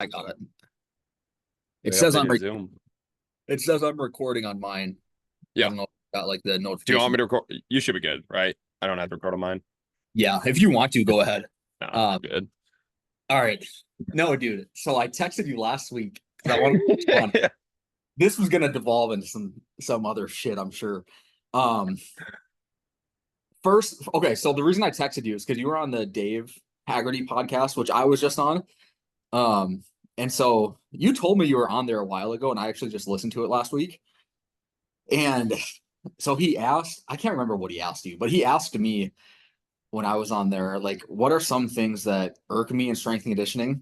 I got it. It They says I'm updated re Zoom. it says I'm recording on mine. I Yeah. don't know if I got like the Do you want notification. me to record? You should be good, right? I don't have to record on mine. Yeah, if you want to, go ahead. No, Um, good. all right. No, dude. So I texted you last week because I wanted to respond. This was gonna devolve into some other shit, I'm sure. Um, First, okay, so the reason I texted you is because you were on the Dave Haggerty podcast, which I was just on. Um, and so you told me you were on there a while ago, and I actually just listened to it last week. And so he asked, I can't remember what he asked you, but he asked me when I was on there, like, what are some things that irk me in strength and conditioning?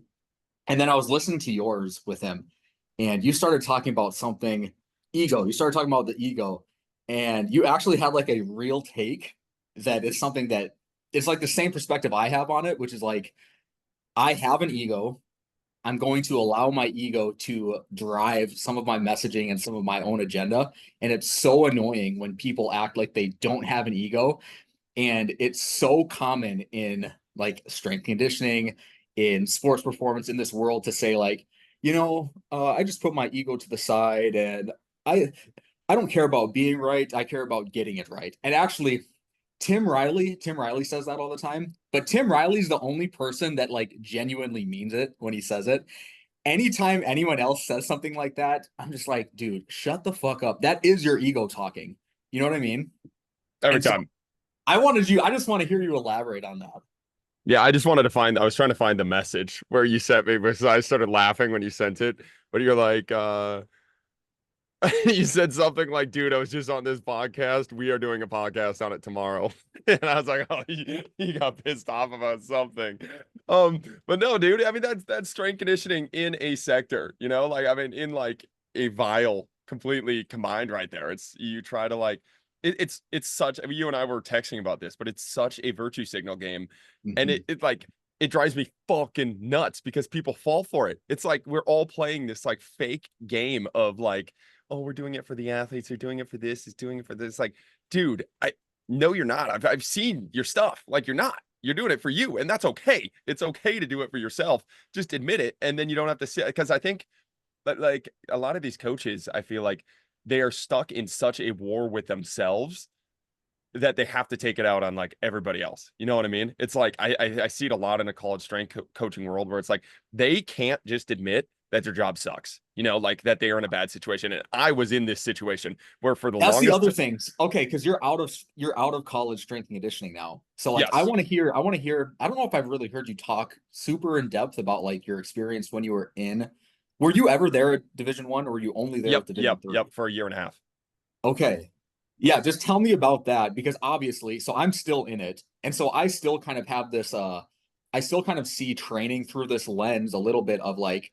And then I was listening to yours with him, and you started talking about something ego. You started talking about the ego, and you actually had like a real take that is something that is like the same perspective I have on it, which is like, I have an ego. I'm going to allow my ego to drive some of my messaging and some of my own agenda. And it's so annoying when people act like they don't have an ego. And it's so common in like strength conditioning, in sports performance in this world to say, like, I just put my ego to the side and I I don't care about being right. I care about getting it right. And actually, Tim Riley says that all the time, but Tim Riley's the only person that like genuinely means it when he says it. Anytime anyone else says something like that, I'm just like, dude, shut the fuck up. That is your ego talking. You know what I mean? Every And so time. I just want to hear you elaborate on that. Yeah, I just wanted to find, I was trying to find the message where you sent me because I started laughing when you sent it. But you're like, you said something like, dude, I was just on this podcast. We are doing a podcast on it tomorrow. And I was like, oh, you got pissed off about something. But no, dude, I mean, that's strength conditioning in a sector, like, I mean, in like a vial completely combined right there. It's, you try to like, it's such, I mean, you and I were texting about this, but it's such a virtue signal game. And Mhm. it like, it drives me fucking nuts because people fall for it. It's like we're all playing this like fake game of like, oh, we're doing it for the athletes, we're doing it for this, is doing it for this. Like, dude, I no, you're not. I've seen your stuff. Like, you're not. You're doing it for you, and that's okay. It's okay to do it for yourself. Just admit it, and then you don't have to sit. Because I think that like a lot of these coaches, I feel like they are stuck in such a war with themselves that they have to take it out on like everybody else. You know what I mean? It's like I see it a lot in a college strength coaching world where it's like they can't just admit that their job sucks. Like that they are in a bad situation. And I was in this situation where for the That's the longest other things. Okay, because you're out of college strength and conditioning now. So like yes. I want to hear, I don't know if I've really heard you talk super in depth about like your experience when you were you ever there at Division 1 or were you only there Yep, at yep, Division 3? yep, for a year and a half. Okay. Yeah, just tell me about that because obviously, so I'm still in it. And so I still kind of have this I still kind of see training through this lens a little bit of like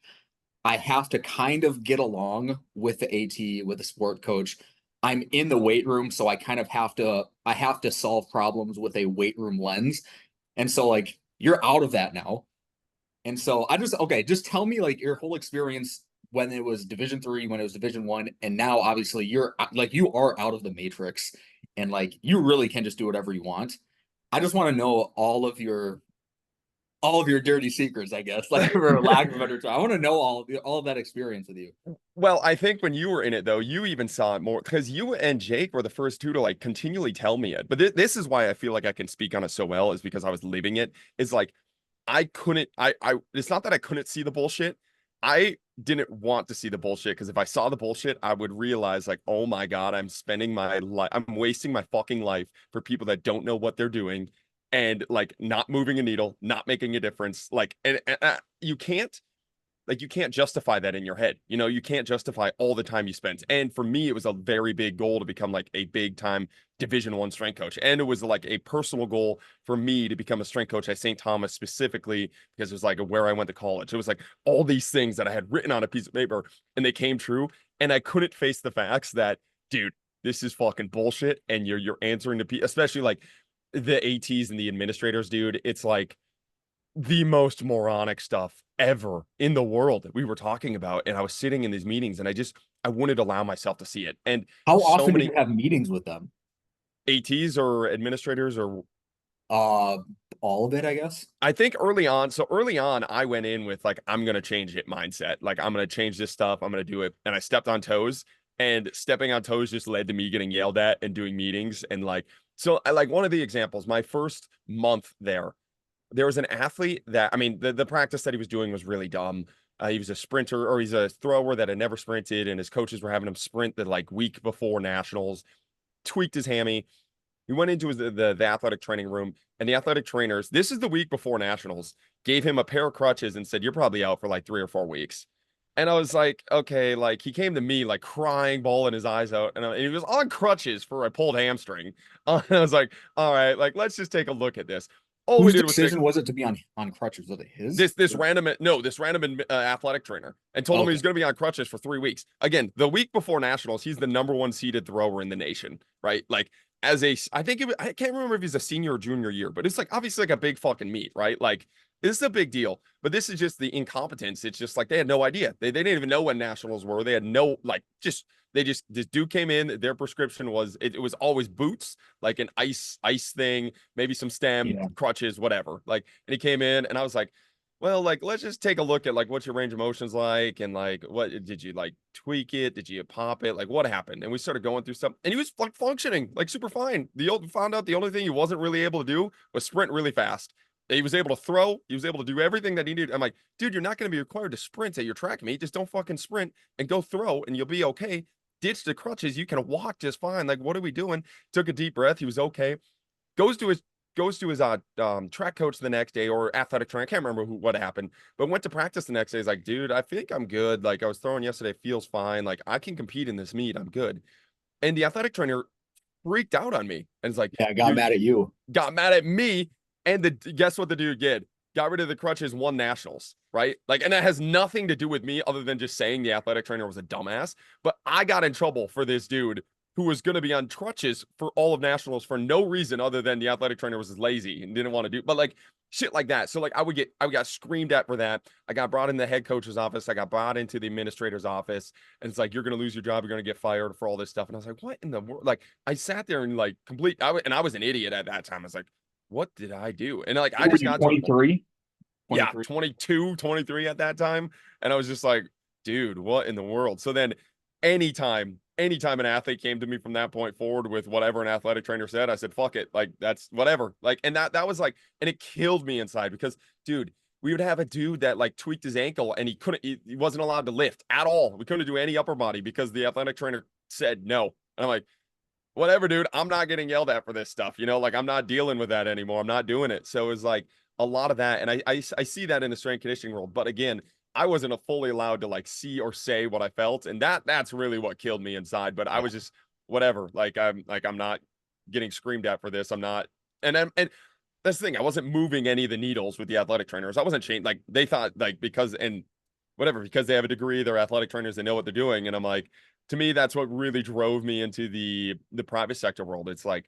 I have to kind of get along with the AT, with the sport coach. I'm in the weight room, so I have to solve problems with a weight room lens. And so like you're out of that now. And so just tell me like your whole experience when it was Division 3, when it was Division 1, and now obviously you're like you are out of the matrix and like you really can just do whatever you want. I just want to know all of your dirty secrets, I guess, like for lack of a better term. I want to know all of that experience with you. Well, I think when you were in it though, you even saw it more because you and Jake were the first two to like continually tell me it. But this is why I feel like I can speak on it so well is because I was living it. Is like I couldn't I it's not that I couldn't see the bullshit. I didn't want to see the bullshit because if I saw the bullshit, I would realize like, oh my God, I'm spending my life, I'm wasting my fucking life for people that don't know what they're doing and like not moving a needle, not making a difference. Like, and you can't justify that in your head. You can't justify all the time you spent. And for me, it was a very big goal to become like a big time Division 1 strength coach. And it was like a personal goal for me to become a strength coach at St. Thomas specifically because it was like where I went to college. It was like all these things that I had written on a piece of paper and they came true. And I couldn't face the facts that, dude, this is fucking bullshit. And you're answering to people, especially like the ATs and the administrators, dude. It's like the most moronic stuff ever in the world that we were talking about. And I was sitting in these meetings and I wouldn't allow myself to see it. And How so often do many you have meetings with them? ATs or administrators or Uh, all of it, I guess. I think early on, I went in with like, I'm gonna change it mindset. Like, I'm gonna change this stuff. I'm gonna do it. And I stepped on toes, and stepping on toes just led to me getting yelled at and doing meetings. And like, so I like one of the examples, my first month there was an athlete that, I mean, the practice that he was doing was really dumb. He was a sprinter, or he's a thrower that had never sprinted, and his coaches were having him sprint the like week before nationals, tweaked his hammy. We went into the athletic training room, and the athletic trainers, this is the week before nationals, gave him a pair of crutches and said, "You're probably out for like 3 or 4 weeks." And I was like, okay, like he came to me like crying, bawling his eyes out, and he was on crutches for a pulled hamstring. And I was like, all right, like let's just take a look at this. All we Whose did was take decision was it to be on crutches? Was it his? this random no this random athletic trainer and told him he Okay. was going to be on crutches for 3 weeks. Again, the week before nationals, he's the number one seeded thrower in the nation, right? Like as a, I think I can't remember if he's a senior or junior year, but it's like obviously like a big fucking meet, right? Like this is a big deal. But this is just the incompetence. It's just like they had no idea. They didn't even know when nationals were. They had no like just they just this dude came in. Their prescription was it was always boots, like an ice thing, maybe some stem Yeah. crutches, whatever. Like, and he came in, and I was like, well, like let's just take a look at like what's your range of motions like, and like what did you like tweak it? Did you pop it? Like what happened? And we started going through stuff, and he was like functioning like super fine. The old found out the only thing he wasn't really able to do was sprint really fast. He was able to throw. He was able to do everything that he needed. I'm like, dude, you're not going to be required to sprint at your track meet. Just don't fucking sprint and go throw, and you'll be okay. Ditch the crutches. You can walk just fine. Like, what are we doing? Took a deep breath. He was okay. Goes to his track coach the next day, or athletic trainer. I can't remember what happened, but went to practice the next day. He's like, dude, I think I'm good. Like I was throwing yesterday, feels fine. Like I can compete in this meet. I'm good. And the athletic trainer freaked out on me and it's like, Yeah, I got dude, mad at you. got mad at me. And the guess what the dude did? Got rid of the crutches, won nationals, right? Like, and that has nothing to do with me other than just saying the athletic trainer was a dumbass. But I got in trouble for this dude who was going to be on crutches for all of nationals for no reason other than the athletic trainer was lazy and didn't want to do, but like shit like that. So like I got screamed at for that. I got brought in the head coach's office. I got brought into the administrator's office, and it's like, you're going to lose your job. You're going to get fired for all this stuff. And I was like, what in the world? Like I sat there and like I was an idiot at that time. I was like, what did I do? And like, I What were just you, got to, 23? yeah, 23. 22, 23 at that time. And I was just like, dude, what in the world? So then anytime an athlete came to me from that point forward with whatever an athletic trainer said, I said, fuck it. Like that's whatever. Like, and that was like, and it killed me inside because dude, we would have a dude that like tweaked his ankle and he wasn't allowed to lift at all. We couldn't do any upper body because the athletic trainer said no. And I'm like, whatever, dude, I'm not getting yelled at for this stuff. You know, like I'm not dealing with that anymore. I'm not doing it. So it's like a lot of that. And I see that in the strength conditioning world. But again, I wasn't fully allowed to like see or say what I felt. And that's really what killed me inside. But I Yeah. was just whatever. I'm not getting screamed at for this. I'm not. And that's the thing. I wasn't moving any of the needles with the athletic trainers. I wasn't changing. Like they thought like because and whatever, because they have a degree, they're athletic trainers, they know what they're doing. And I'm like, to me, that's what really drove me into the private sector world. It's like,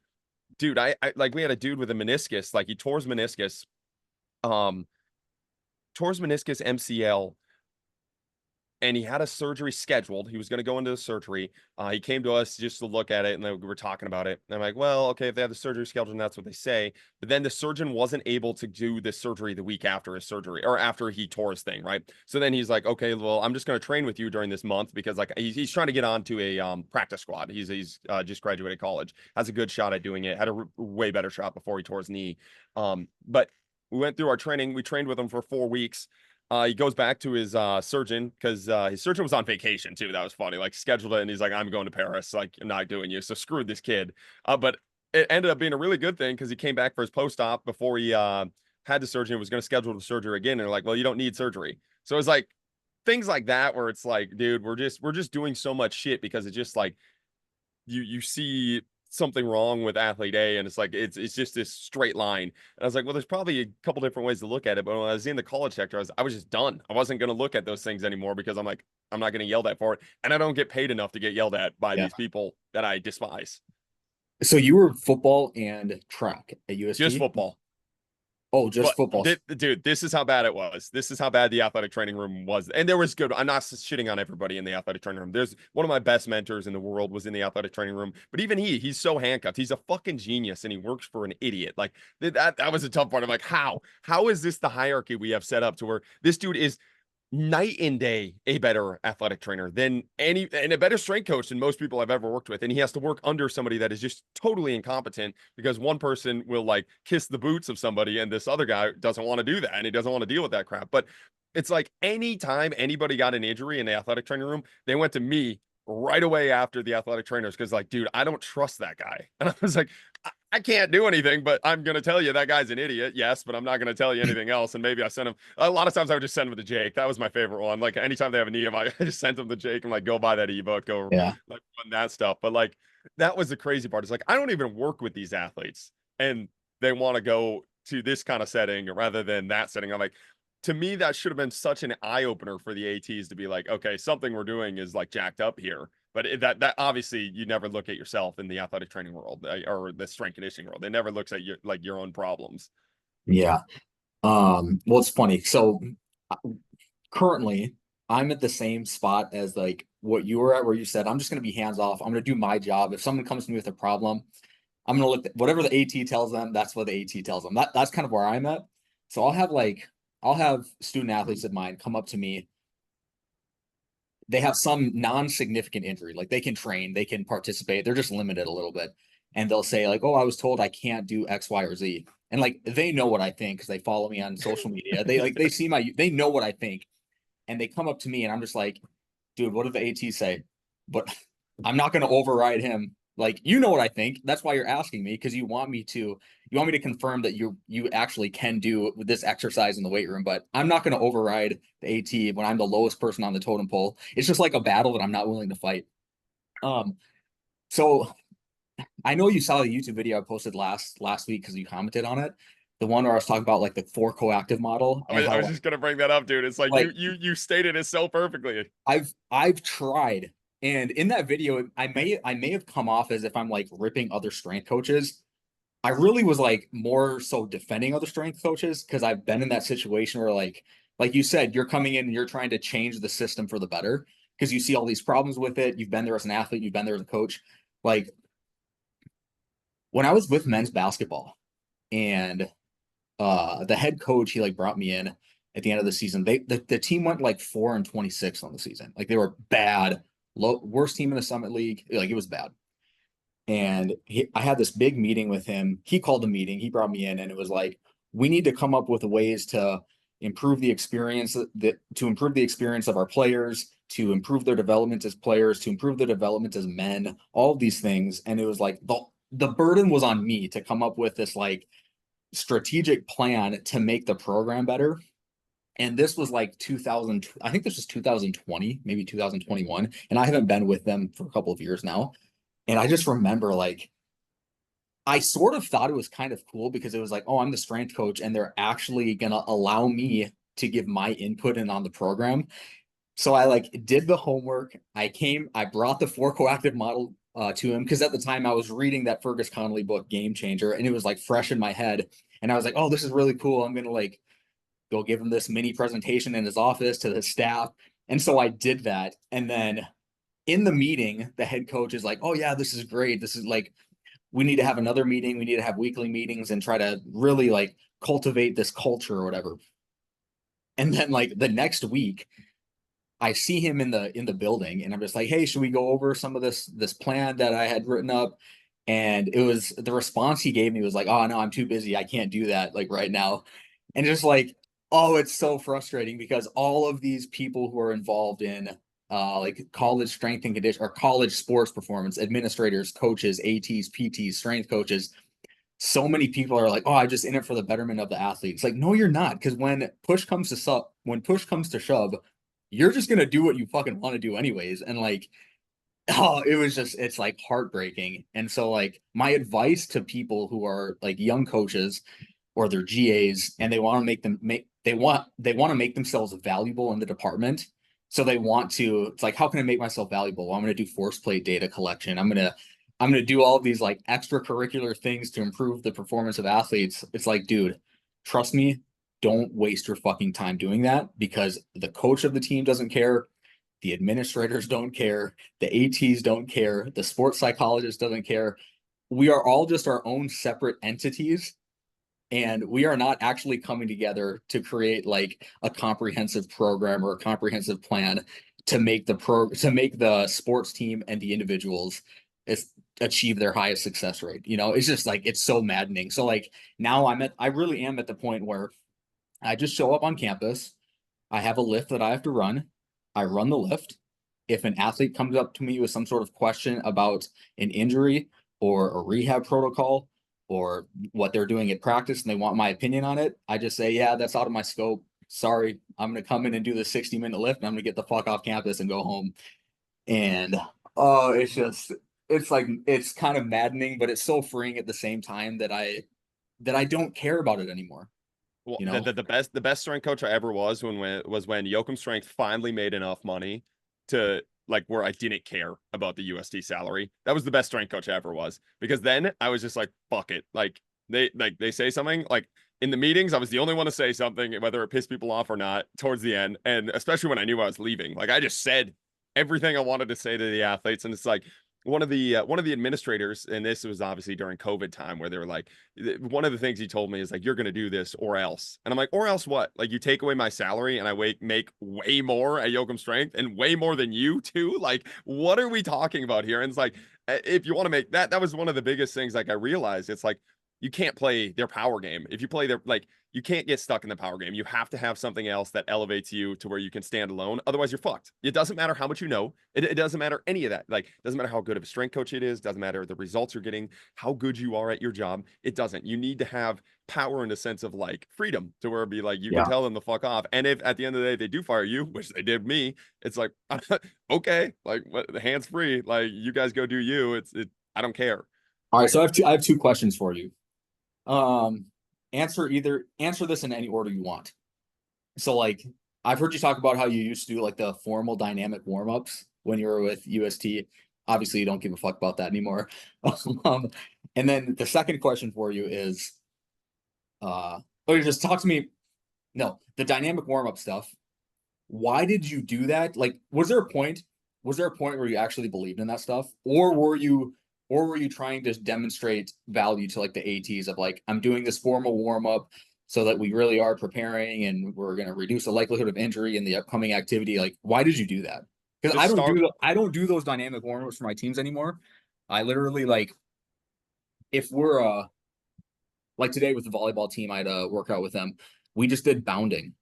dude, I like we had a dude with a meniscus, like he um, tore his meniscus MCL, and he had a surgery scheduled. He was going to go into the surgery. He came to us just to look at it, and then we were talking about it. And I'm like, well, okay, if they have the surgery scheduled, and that's what they say. But then the surgeon wasn't able to do the surgery the week after his surgery or after he tore his thing, right? So then he's like, okay, well, I'm just going to train with you during this month because like he's trying to get onto a practice squad. He's just graduated college, has a good shot at doing it. Had a way better shot before he tore his knee. But we went through our training. We trained with him for 4 weeks. He goes back to his surgeon because his surgeon was on vacation too. That was funny. Like scheduled it, and he's like, "I'm going to Paris. Like, I'm not doing you." So screwed this kid. But it ended up being a really good thing because he came back for his post-op before he had the surgery and was going to schedule the surgery again. And they're like, "Well, you don't need surgery." So it's like things like that where it's like, dude, we're just doing so much shit because it's just like you see something wrong with athlete A, and it's like it's just this straight line. And I was like, well, there's probably a couple different ways to look at it. But when I was in the college sector, I was just done. I wasn't going to look at those things anymore because I'm like, I'm not getting yelled at for it, and I don't get paid enough to get yelled at by Yeah. these people that I despise. So you were football and track at Just UST? football. Oh, just But football. dude, this is how bad it was. This is how bad the athletic training room was. And there was good. I'm not shitting on everybody in the athletic training room. There's one of my best mentors in the world was in the athletic training room. But even he's so handcuffed. He's a fucking genius and he works for an idiot. Like that was a tough part. I'm like, how is this the hierarchy we have set up to where this dude is night and day a better athletic trainer than any and a better strength coach than most people I've ever worked with. And he has to work under somebody that is just totally incompetent because one person will like kiss the boots of somebody and this other guy doesn't want to do that and he doesn't want to deal with that crap. But it's like anytime anybody got an injury in the athletic training room, they went to me right away after the athletic trainers because like, dude, I don't trust that guy. And I was like, I can't do anything, but I'm gonna tell you that guy's an idiot. Yes, but I'm not gonna tell you anything else. And maybe I sent him a lot of times. I would just send him to Jake. That was my favorite one. Like anytime they have a knee, I just sent him to Jake and like go buy that ebook, go Yeah. like run that stuff. But like that was the crazy part. It's like I don't even work with these athletes, and they want to go to this kind of setting rather than that setting. I'm like, to me, that should have been such an eye opener for the ATs to be like, okay, something we're doing is like jacked up here. But that obviously you never look at yourself in the athletic training world or the strength conditioning world. It never looks at your own problems. Yeah. Well, it's funny. So uh, currently I'm at the same spot as like what you were at, where you said, I'm just going to be hands off. I'm going to do my job. If someone comes to me with a problem, I'm going to look at whatever the AT tells them. That's what the AT tells them. That's kind of where I'm at. So I'll have student athletes of mine come up to me. They have some non-significant injury, like they can train, they can participate, they're just limited a little bit, and they'll say like, oh, I was told I can't do X, Y, or Z. And like they know what I think because they follow me on social media, they see they know what I think, and they come up to me and I'm just like, dude, what did the AT say? But I'm not going to override him. Like, you know what I think. That's why you're asking me, because you want me to confirm that you actually can do this exercise in the weight room. But I'm not going to override the AT when I'm the lowest person on the totem pole. It's just like a battle that I'm not willing to fight. Um, so I know you saw the YouTube video I posted last week because you commented on it. The one where I was talking about like the four coactive model and I how was just gonna bring that up, dude. It's like like you stated it so perfectly. I've tried, and in that video, I may have come off as if I'm like ripping other strength coaches. I really was like more so defending other strength coaches because I've been in that situation where like you said, you're coming in and you're trying to change the system for the better because you see all these problems with it. You've been there as an athlete, you've been there as a coach. Like when I was with men's basketball and the head coach, he like brought me in at the end of the season. The team went like 4-26 on the season. Like they were bad, worst team in the Summit League. Like it was bad. And I had this big meeting with him. He called the meeting. He brought me in, and it was like, we need to come up with ways to improve the experience to improve the experience of our players, to improve their development as players, to improve their development as men, all of these things. And it was like the burden was on me to come up with this like strategic plan to make the program better. And this was like 2000, I think this was 2020, maybe 2021. And I haven't been with them for a couple of years now. And I just remember like, I sort of thought it was kind of cool because it was like, oh, I'm the strength coach and they're actually going to allow me to give my input in on the program. So I like did the homework. I brought the four coactive model to him because at the time I was reading that Fergus Connolly book, Game Changer, and it was like fresh in my head. And I was like, oh, this is really cool. I'm going to like go give him this mini presentation in his office to the staff. And so I did that. And then in the meeting, the head coach is like, oh, yeah, this is great. This is like, we need to have another meeting. We need to have weekly meetings and try to really like cultivate this culture or whatever. And then like the next week, I see him in the building and I'm just like, hey, should we go over some of this plan that I had written up? And it was the response he gave me was like, oh no, I'm too busy. I can't do that like right now. And just like, oh, it's so frustrating because all of these people who are involved in like college strength and condition or college sports performance, administrators, coaches, ATs, PTs, strength coaches, so many people are like, oh, I'm just in it for the betterment of the athlete. It's like, no, you're not. Because when push comes to shove, you're just gonna do what you fucking want to do anyways. And like, oh, it's like heartbreaking. And so like my advice to people who are like young coaches or they're GAs and they want to they want to make themselves valuable in the department. So they want to, it's like, how can I make myself valuable? Well, I'm gonna do force plate data collection. I'm gonna do all of these like extracurricular things to improve the performance of athletes. It's like, dude, trust me, don't waste your fucking time doing that because the coach of the team doesn't care. The administrators don't care. The ATs don't care. The sports psychologist doesn't care. We are all just our own separate entities, and we are not actually coming together to create like a comprehensive program or a comprehensive plan to make the sports team and the individuals is, achieve their highest success rate. You know, it's just like it's so maddening. So like now I really am at the point where I just show up on campus. I have a lift that I have to run. I run the lift. If an athlete comes up to me with some sort of question about an injury or a rehab protocol or what they're doing at practice and they want my opinion on it, I just say, yeah, that's out of my scope. Sorry, I'm going to come in and do the 60-minute lift and I'm going to get the fuck off campus and go home. And oh, it's just, it's like, it's kind of maddening, but it's so freeing at the same time that I don't care about it anymore. Well, You the, know? the, the best the best strength coach I ever was when Jochum Strength finally made enough money to like where I didn't care about the USD salary. That was the best strength coach I ever was because then I was just like, fuck it. They say something like in the meetings, I was the only one to say something, whether it pissed people off or not, towards the end. And especially when I knew I was leaving. Like I just said everything I wanted to say to the athletes. And it's like one of the administrators, and this was obviously during COVID time where they were like, one of the things he told me is like, you're going to do this or else. And I'm like, or else what? Like you take away my salary and I make way more at Yoakum Strength and way more than you too. Like, what are we talking about here? And it's like, if you want to make that, that was one of the biggest things. Like I realized it's like, you can't play their power game. If you play their, like, you can't get stuck in the power game. You have to have something else that elevates you to where you can stand alone. Otherwise, you're fucked. It doesn't matter how much you know. It doesn't matter any of that. Like, it doesn't matter how good of a strength coach it is. Doesn't matter the results you're getting, how good you are at your job. It doesn't. You need to have power in a sense of like freedom to where it'd be like you can Yeah. tell them to fuck off. And if at the end of the day they do fire you, which they did me, it's like okay, like what, the hands free. Like you guys go do you. I don't care. All right. So I have two questions for you. Um, answer this in any order you want. So like I've heard you talk about how you used to do like the formal dynamic warm-ups when you were with UST. Obviously, you don't give a fuck about that anymore. um, and then the second question for you is or you just talk to me. No, the dynamic warm-up stuff. Why did you do that? Like, was there a point where you actually believed in that stuff? Or were you trying to demonstrate value to like the ATs of like, I'm doing this formal warm-up so that we really are preparing and we're gonna reduce the likelihood of injury in the upcoming activity? Like, why did you do that? Because The start I don't do those dynamic warm-ups for my teams anymore. I literally like if we're like today with the volleyball team, I had a workout with them. We just did bounding.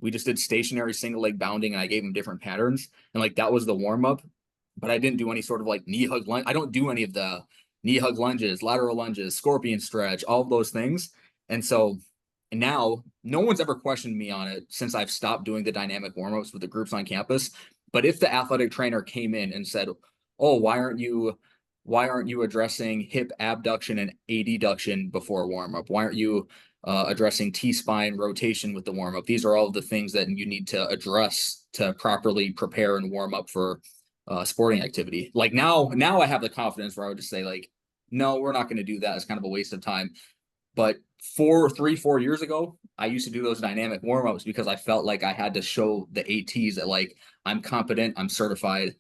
We just did stationary single leg bounding, and I gave them different patterns. And like that was the warm up, but I didn't do any sort of like knee hug lunge. I don't do any of the knee hug lunges, lateral lunges, scorpion stretch, all of those things. And so now no one's ever questioned me on it since I've stopped doing the dynamic warm ups with the groups on campus. But if the athletic trainer came in and said, "Oh, why aren't you addressing hip abduction and adduction before warm up? Why aren't you addressing T-spine rotation with the warm up? These are all the things that you need to address to properly prepare and warm up for sporting activity." Like now I have the confidence where I would just say like, no, we're not going to do that. It's kind of a waste of time. But 4 years ago, I used to do those dynamic warm ups because I felt like I had to show the ATs that like I'm competent, I'm certified,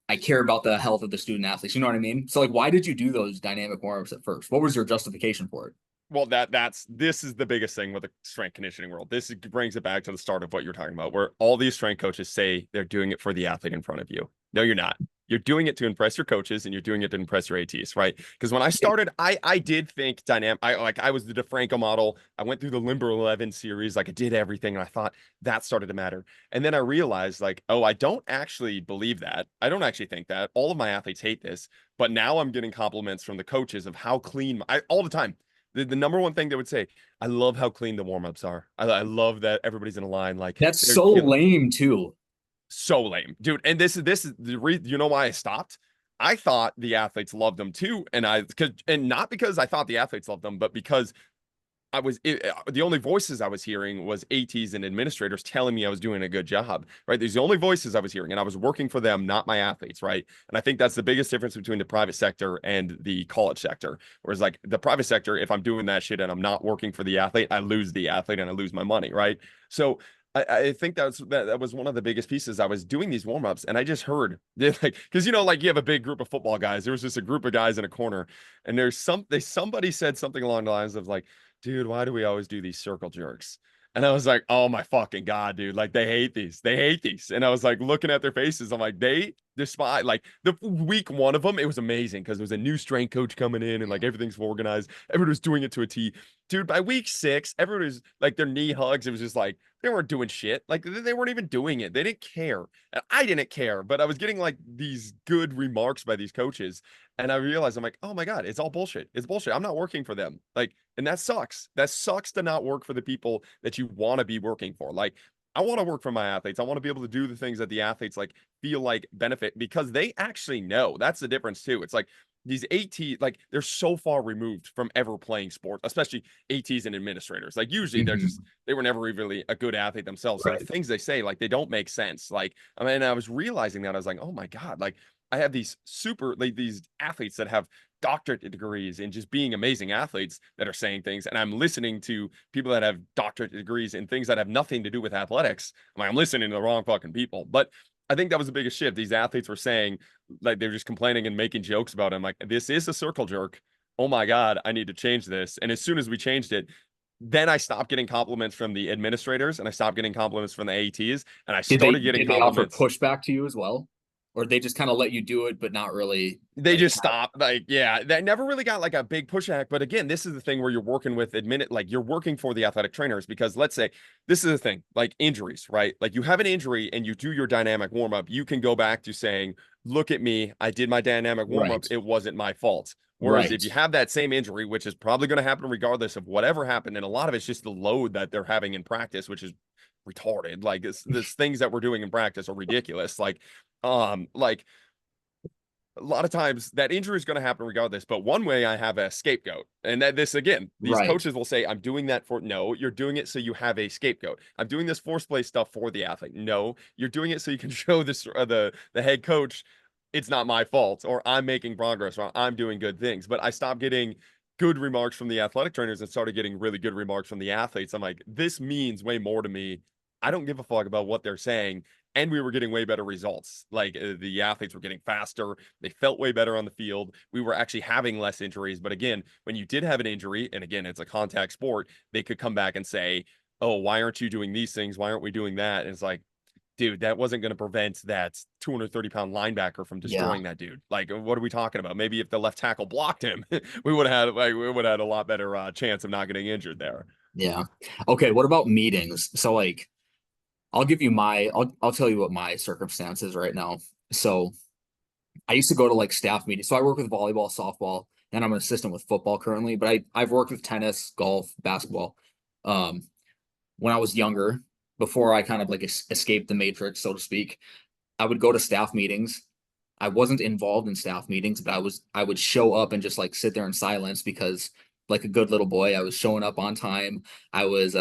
I care about the health of the student athletes. You know what I mean? So like, why did you do those dynamic warm-ups at first? What was your justification for it? well this is the biggest thing with the strength conditioning world. This brings it back to the start of what you're talking about, where all these strength coaches say they're doing it for the athlete in front of you. No, you're not. You're doing it to impress your coaches and you're doing it to impress your ATs, right? Because when I started, I did think dynamic. I was the DeFranco model. I went through the Limber 11 series, like I did everything, and I thought that started to matter. And then I realized, like, oh, I don't actually believe that. I don't actually think that. All of my athletes hate this, but now I'm getting compliments from the coaches of how clean all the time. The number one thing they would say, I love how clean the warm-ups are. I love that everybody's in a line. Like That's they're so lame too. so lame, dude. And this is the reason. You know why I stopped? I thought the athletes loved them too, and not because I thought the athletes loved them, but because the only voices I was hearing was ATs and administrators telling me I was doing a good job, right? These are the only voices I was hearing, and I was working for them, not my athletes, right? And I think that's the biggest difference between the private sector and the college sector. Whereas like the private sector, if I'm doing that shit and I'm not working for the athlete, I lose the athlete and I lose my money, right? So I think that was one of the biggest pieces. I was doing these warm-ups and I just heard like because like you have a big group of football guys. There was just a group of guys in a corner, and somebody said something along the lines of like, dude, why do we always do these circle jerks? And I was like, oh my fucking God, dude. Like they hate these. They hate these. And I was like looking at their faces. I'm like, they despise like the week one of them, it was amazing because there was a new strength coach coming in and like everything's organized. Everybody was doing it to a T. Dude, by week 6, everybody was like their knee hugs. It was just like they weren't doing shit. Like they weren't even doing it. They didn't care. And I didn't care, but I was getting like these good remarks by these coaches. And I realized I'm like, oh my God, it's all bullshit. It's bullshit. I'm not working for them. Like, and that sucks. That sucks to not work for the people that you want to be working for. Like, I want to work for my athletes. I want to be able to do the things that the athletes like feel like benefit because they actually know. That's the difference too. It's like these AT, like they're so far removed from ever playing sport, especially ATs and administrators. Like usually Mhm. they were never really a good athlete themselves. So the Right. things they say, like they don't make sense. Like, I mean, I was realizing that I was like, oh my God, like I have these like these athletes that have doctorate degrees in just being amazing athletes that are saying things, and I'm listening to people that have doctorate degrees in things that have nothing to do with athletics. I'm listening to the wrong fucking people. But I think that was the biggest shift. These athletes were saying, like, they're just complaining and making jokes about him. Like, this is a circle jerk. Oh my God, I need to change this. And as soon as we changed it, then I stopped getting compliments from the administrators and I stopped getting compliments from the ATs and I Did they started getting did they offer compliments. pushback to you as well, or they just kind of let you do it, but not really They like just stopped. Like, yeah, that never really got like a big pushback. But again, this is the thing where you're working with like you're working for the athletic trainers because let's say this is the thing, like injuries, right? Like you have an injury and you do your dynamic warm up, you can go back to saying, look at me, I did my dynamic warm up, right, it wasn't my fault. Whereas if right, you have that same injury, which is probably going to happen regardless of whatever happened, and a lot of it's just the load that they're having in practice, which is retarded. Like this things that we're doing in practice are ridiculous. Like a lot of times that injury is going to happen regardless. But one way I have a scapegoat, and that this again, these right. coaches will say, I'm doing that for no, you're doing it so you have a scapegoat. I'm doing this force play stuff for the athlete. No, you're doing it so you can show this the head coach it's not my fault, or I'm making progress, or I'm doing good things. But I stopped getting good remarks from the athletic trainers and started getting really good remarks from the athletes. I'm like, this means way more to me. I don't give a fuck about what they're saying. And we were getting way better results. Like the athletes were getting faster. They felt way better on the field. We were actually having less injuries. But again, when you did have an injury, and again, it's a contact sport, they could come back and say, oh, why aren't you doing these things? Why aren't we doing that? And it's like, dude, that wasn't going to prevent that 230-pound linebacker from Yeah, destroying that dude. Like, what are we talking about? Maybe if the left tackle blocked him, we would have had a lot better chance of not getting injured there. yeah. Okay, what about meetings? So like I'll tell you what my circumstance is right now. So I used to go to like staff meetings. So I work with volleyball, softball, and I'm an assistant with football currently, but I've worked with tennis, golf, basketball. Um, when I was younger, before I kind of like escaped the matrix, so to speak, I would go to staff meetings. I wasn't involved in staff meetings, but I would show up and just like sit there in silence because like a good little boy, I was showing up on time. I was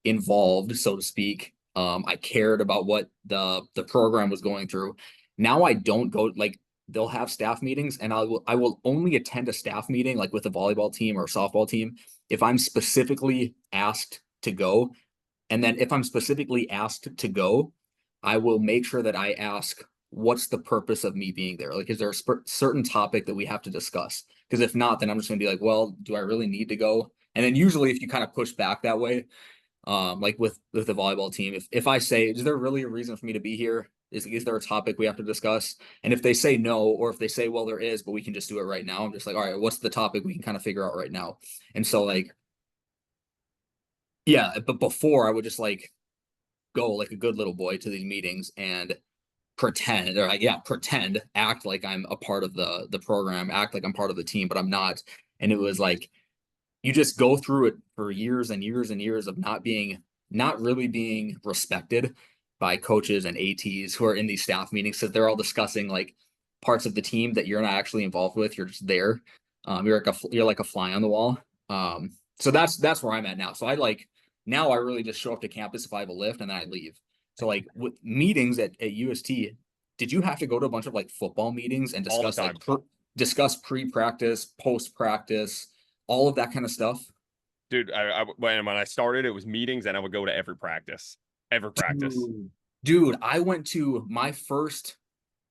involved, so to speak. I cared about what the program was going through. Now I don't go like they'll have staff meetings and I will only attend a staff meeting like with a volleyball team or softball team if I'm specifically asked to go. And then if I'm specifically asked to go, I will make sure that I ask, what's the purpose of me being there? Like, is there a certain topic that we have to discuss? Because if not, then I'm just going to be like, well, do I really need to go? And then usually if you kind of push back that way, like with the volleyball team, if I say, is there really a reason for me to be here? Is there a topic we have to discuss? And if they say no, or if they say, well, there is, but we can just do it right now, I'm just like, all right, what's the topic we can kind of figure out right now? And so like, yeah, but before I would just like go like a good little boy to these meetings and pretend or like, yeah, pretend, act like I'm a part of the program, act like I'm part of the team, but I'm not. And it was like you just go through it for years and years and years of not really being respected by coaches and ATs who are in these staff meetings because they're all discussing like parts of the team that you're not actually involved with. You're just there. You're like a fly on the wall. So that's where I'm at now. So I like now I really just show up to campus if I have a lift and then I leave. So like with meetings at UST, did you have to go to a bunch of like football meetings and all the discuss time. discuss pre-practice, post-practice, all of that kind of stuff? Dude, when I started, it was meetings and I would go to every practice. Every practice. Dude. Dude, I went to my first,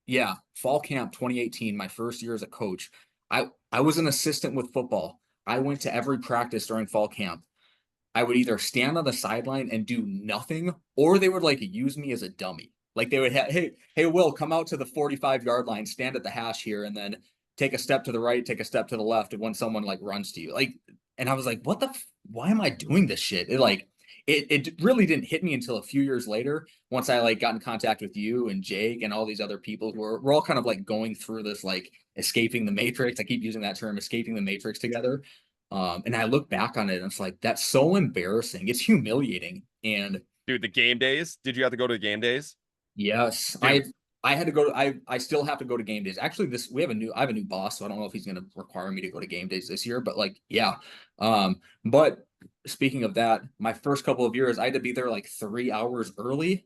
yeah, fall camp 2018, my first year as a coach. I was an assistant with football. I went to every practice during fall camp. I would either stand on the sideline and do nothing, or they would like use me as a dummy. Like they would have, hey, Will, come out to the 45-yard line, stand at the hash here, and then take a step to the right, take a step to the left, and when someone like runs to you. Like, and I was like, why am I doing this shit? It really didn't hit me until a few years later, once I like got in contact with you and Jake and all these other people who we're all kind of like going through this like escaping the matrix. I keep using that term, escaping the matrix together. And I look back on it and it's like, that's so embarrassing. It's humiliating. And Dude, the game days. Did you have to go to the game days? yes, Dude, I had to go to, I still have to go to game days. Actually, I have a new boss, so I don't know if he's gonna require me to go to game days this year, but like, yeah. But speaking of that, my first couple of years, I had to be there like 3 hours early.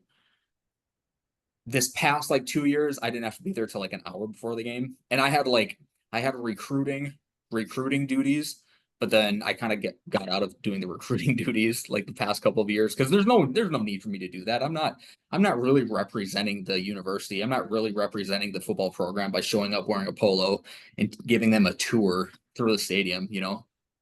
This past like 2 years, I didn't have to be there till like an hour before the game. And I had recruiting duties, but then I kind of get got out of doing the recruiting duties like the past couple of years because there's no need for me to do that. I'm not really representing the university. I'm not really representing the football program by showing up wearing a polo and giving them a tour through the stadium,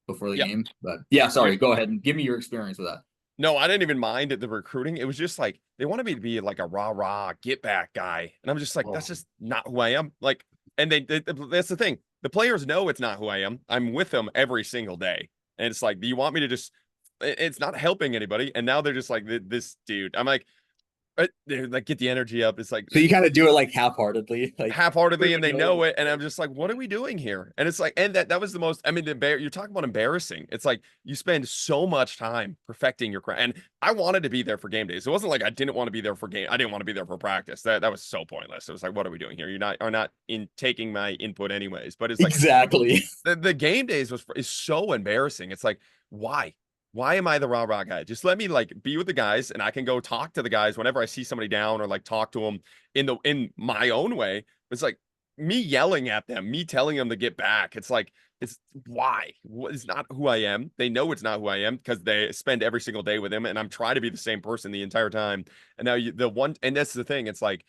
before the yeah. game. But yeah, Dude, sorry, go ahead and give me your experience with that. no, I didn't even mind the recruiting. It was just like they wanted me to be like a rah-rah get back guy. And I'm just like, that's Oh, just not who I am. Like, and that's the thing. The players know it's not who I am. I'm with them every single day. And it's like, do you want me to just it's not helping anybody. And now they're just like this dude. I'm like, they like get the energy up. It's like so you kind of do it like half-heartedly, like half-heartedly and everyone they knows. know it and I'm just like what are we doing here and it's like and that was the most I mean you're talking about embarrassing. It's like you spend so much time perfecting your craft and I wanted to be there for game days. It wasn't like I didn't want to be there for game. I didn't want to be there for practice. That was so pointless. It was like what are we doing here? You're not are not in taking my input anyways. But it's like Exactly. the game days is so embarrassing. It's like, why? Why am I the rah rah guy? Just let me like be with the guys, and I can go talk to the guys whenever I see somebody down or like talk to them in my own way. It's like me yelling at them, me telling them to get back. It's like it's why it's not who I am. They know it's not who I am because they spend every single day with him, and I'm trying to be the same person the entire time. And now the one, and that's the thing. It's like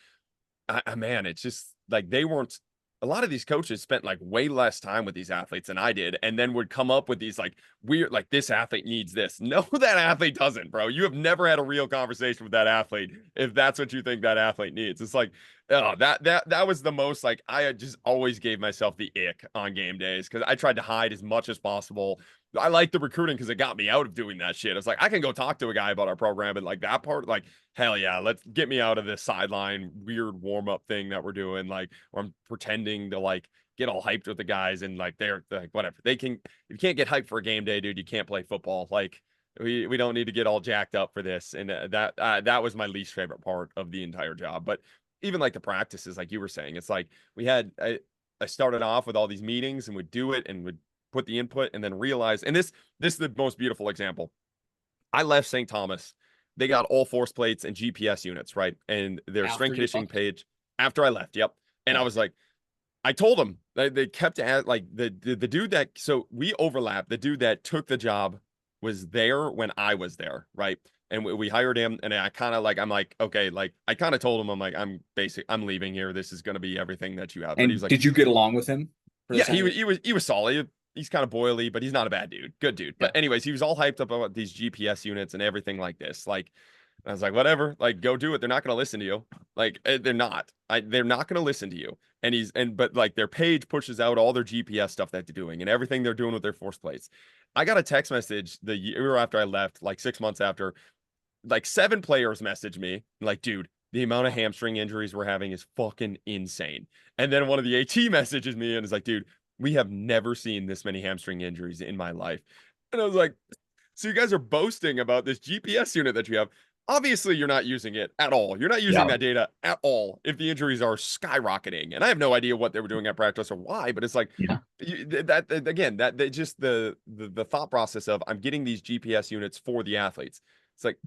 man, it's just like they weren't. A lot of these coaches spent like way less time with these athletes than I did, and then would come up with these like weird, like this athlete needs this. No, that athlete doesn't, bro. You have never had a real conversation with that athlete if that's what you think that athlete needs. It's like, oh, that was the most like I had just always gave myself the ick on game days because I tried to hide as much as possible. I like the recruiting because it got me out of doing that shit. It's like I can go talk to a guy about our program, and like that part, like hell yeah, let's get me out of this sideline weird warm up thing that we're doing, like where I'm pretending to like get all hyped with the guys and like they're like whatever. They can if you can't get hyped for a game day, dude, you can't play football. Like we don't need to get all jacked up for this. And that was my least favorite part of the entire job. But even like the practices, like you were saying, it's like we had I started off with all these meetings and would do it and would put the input and then realize and this is the most beautiful example. I left St. Thomas. They got all force plates and GPS units, right? And their After strength you conditioning left. page after I left. Yep. And I Oh, was like, I told them they kept at like the dude that so we overlapped. The dude that took the job was there when I was there, right? And we hired him, and I kind of like I'm like okay, like I kind of told him I'm like I'm leaving here. This is gonna be everything that you have. But he was and like, did you get along with him for the yeah, time? he was solid. He's kind of boily, but he's not a bad dude. Good dude. Yeah. But anyways, he was all hyped up about these GPS units and everything like this. Like I was like, whatever, like go do it. They're not going to listen to you. Like they're not. They're not going to listen to you. But like their page pushes out all their GPS stuff that they're doing and everything they're doing with their force plates. I got a text message the year after I left, like 6 months after, like 7 players messaged me, like, dude, the amount of hamstring injuries we're having is fucking insane. And then one of the AT messages me and is like, dude, we have never seen this many hamstring injuries in my life. And I was like, so you guys are boasting about this GPS unit that you have. obviously you're not using it at all. You're not using Yeah. that data at all if the injuries are skyrocketing. And I have no idea what they were doing at practice or why, but it's like Yeah. again, that just the thought process of I'm getting these GPS units for the athletes. It's like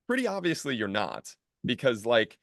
pretty obviously you're not, because like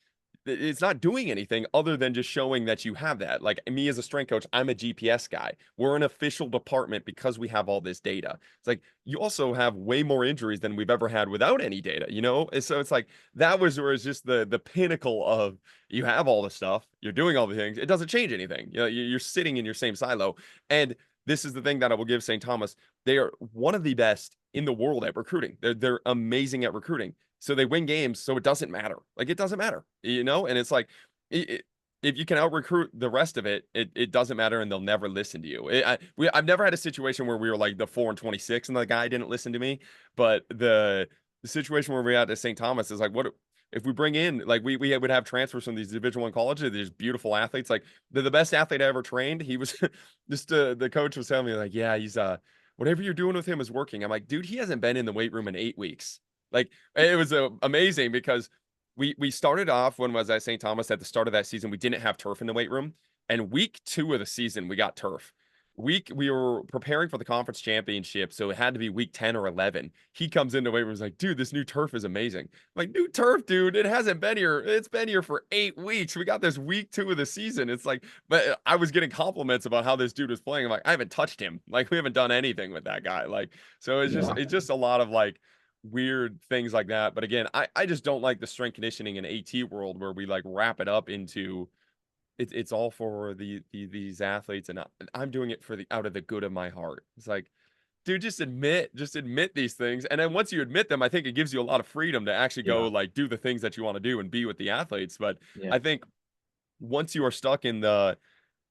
it's not doing anything other than just showing that you have that. Like me as a strength coach, I'm a GPS guy. We're an official department because we have all this data. It's like you also have way more injuries than we've ever had without any data, you know? And so it's like that was where it's just the pinnacle of you have all the stuff, you're doing all the things, it doesn't change anything. You know, you're sitting in your same silo. And this is the thing that I will give St. Thomas. They are one of the best in the world at recruiting. They're amazing at recruiting. So they win games, so it doesn't matter. Like it doesn't matter, you know? And it's like if you can out recruit the rest of it, it doesn't matter, and they'll never listen to you. I've never had a situation where we were like the 4-26 and the guy didn't listen to me, but the situation where we had at St. Thomas is like, what if we bring in like we would have transfers from these Division I colleges, these beautiful athletes, like the best athlete I ever trained. He was just the coach was telling me like, yeah, he's whatever you're doing with him is working. I'm like, dude, he hasn't been in the weight room in 8 weeks. Like it was amazing because we started off when was at St. Thomas at the start of that season. We didn't have turf in the weight room, and week 2 of the season we got turf. We were preparing for the conference championship, so it had to be week 10 or 11. He comes into weight room and is like, dude, this new turf is amazing. I'm like, new turf, dude, it hasn't been here. It's been here for 8 weeks. We got this week 2 of the season. It's like, but I was getting compliments about how this dude was playing. I'm like, I haven't touched him. Like, we haven't done anything with that guy. Like, so Yeah. it's just a lot of like weird things like that. But again, I just don't like the strength conditioning and AT world where we like wrap it up into it's all for these athletes, and I'm doing it for the out of the good of my heart. It's like, dude, just admit these things. And then once you admit them, I think it gives you a lot of freedom to actually go Yeah. like do the things that you want to do and be with the athletes. But Yeah. I think once you are stuck in the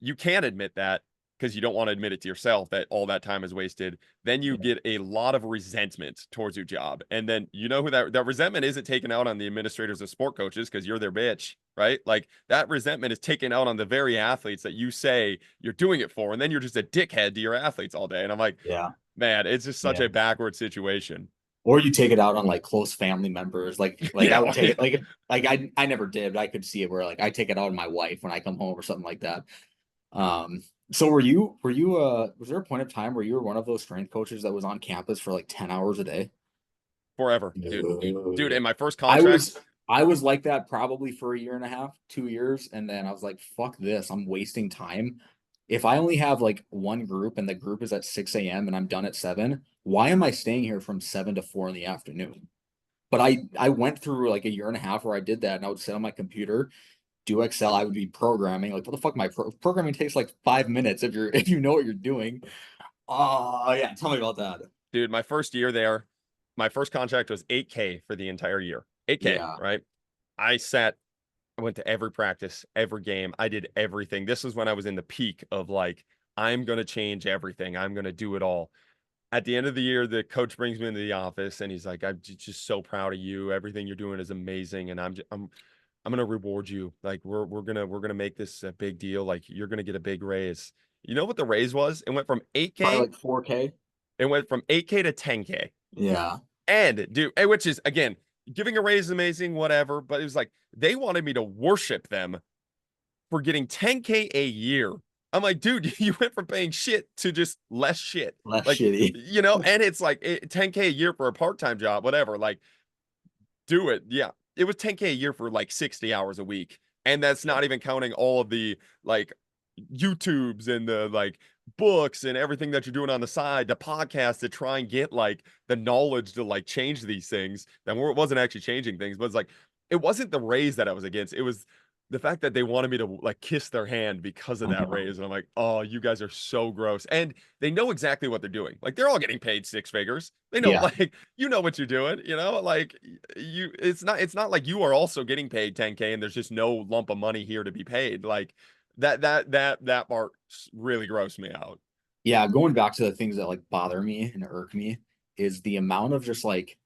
you can't admit that because you don't want to admit it to yourself that all that time is wasted. Then you Yeah. get a lot of resentment towards your job. And then you know who that resentment isn't taken out on the administrators of sport coaches because you're their bitch, right? Like that resentment is taken out on the very athletes that you say you're doing it for. And then you're just a dickhead to your athletes all day. And I'm like, Yeah. man, it's just such Yeah. a backward situation. Or you take it out on like close family members. Like I Yeah, would well, take yeah. it like I never did, but I could see it where like I take it out on my wife when I come home or something like that. Um, so were you was there a point of time where you were one of those strength coaches that was on campus for like 10 hours a day? Forever, dude. No. In my first I contract, was I was like that probably for a year and a half, 2 years, and then I was like, fuck this, I'm wasting time. If I only have like one group and the group is at 6 a.m. and I'm done at 7, why am I staying here from 7 to 4 in the afternoon? But I went through like a year and a half where I did that and I would sit on my computer, do Excel, I would be programming. Like, what the fuck, programming takes like 5 minutes if you're if you know what you're doing. Oh yeah, tell me about that. dude, my first year there, my first contract was 8K for the entire year. 8K, Yeah, right? I sat, I went to every practice, every game. I did everything. This was when I was in the peak of like, I'm going to change everything. I'm going to do it all. At the end of the year, the coach brings me into the office and he's like, just so proud of you. Everything you're doing is amazing. And I'm going to reward you. Like we're going to make this a big deal. Like you're going to get a big raise. You know what the raise was? It went from probably 8K. like 4K. It went from 8K to 10K. Yeah, And dude, which is again, giving a raise is amazing, whatever. But it was like they wanted me to worship them for getting 10K a year. I'm like, dude, you went from paying shit to just less shit. less Like, shitty. you know, and it's like 10K a year for a part-time job, whatever. Like, do it. Yeah. It was 10K a year for like 60 hours a week. And that's Yeah, not even counting all of the like YouTubes and the like books and everything that you're doing on the side, the podcasts to try and get like the knowledge to like change these things. That wasn't actually changing things, but it's like it wasn't the raise that I was against. It was the fact that they wanted me to like kiss their hand because of I that know. raise. And I'm like, oh, you guys are so gross. And they know exactly what they're doing. Like they're all getting paid 6 figures. They know, Yeah, like, you know what you're doing, you know, like you it's not like you are also getting paid 10K and there's just no lump of money here to be paid. Like that part really grossed me out. yeah. Going back to the things that like bother me and irk me is the amount of just like